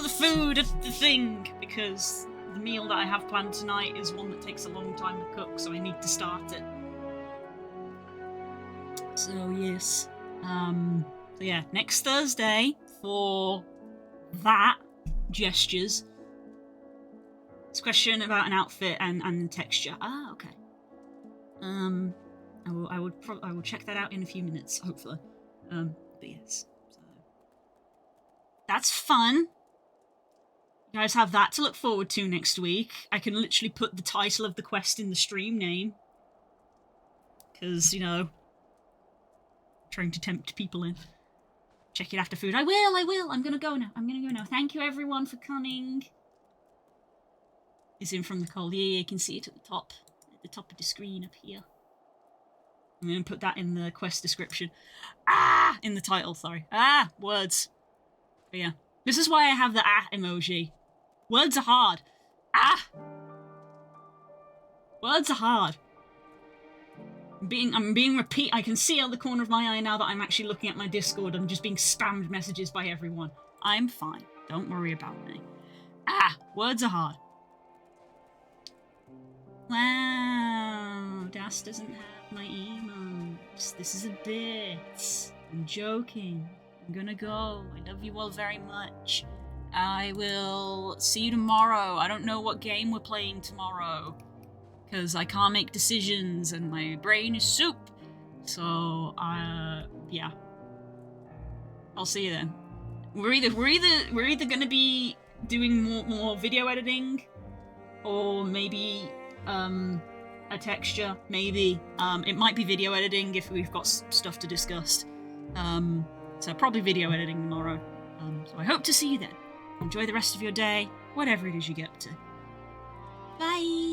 the food at the thing, because the meal that I have planned tonight is one that takes a long time to cook, so I need to start it. So yes. So yeah, next Thursday for that gestures. It's a question about an outfit and texture. Ah, okay. I will check that out in a few minutes, hopefully. But yes. So that's fun. You guys have that to look forward to next week. I can literally put the title of the quest in the stream name. Because, you know, trying to tempt people in. Check it after food. I will. I'm gonna go now. Thank you everyone for coming. It's in from the cold. Yeah, you can see it at the top of the screen up here. I'm going to put that in the quest description. In the title, sorry. Words. But yeah. This is why I have the emoji. Words are hard. Words are hard. I'm being I can see out the corner of my eye now that I'm actually looking at my Discord. I'm just being spammed messages by everyone. I'm fine. Don't worry about me. Words are hard. Wow, Das doesn't have my emotes. This is a bit. I'm joking. I'm gonna go. I love you all very much. I will see you tomorrow. I don't know what game we're playing tomorrow, because I can't make decisions and my brain is soup. So, yeah. I'll see you then. We're either gonna be doing more video editing, or maybe a texture, maybe. It might be video editing if we've got stuff to discuss. So probably video editing tomorrow. So I hope to see you then. Enjoy the rest of your day, whatever it is you get up to. Bye!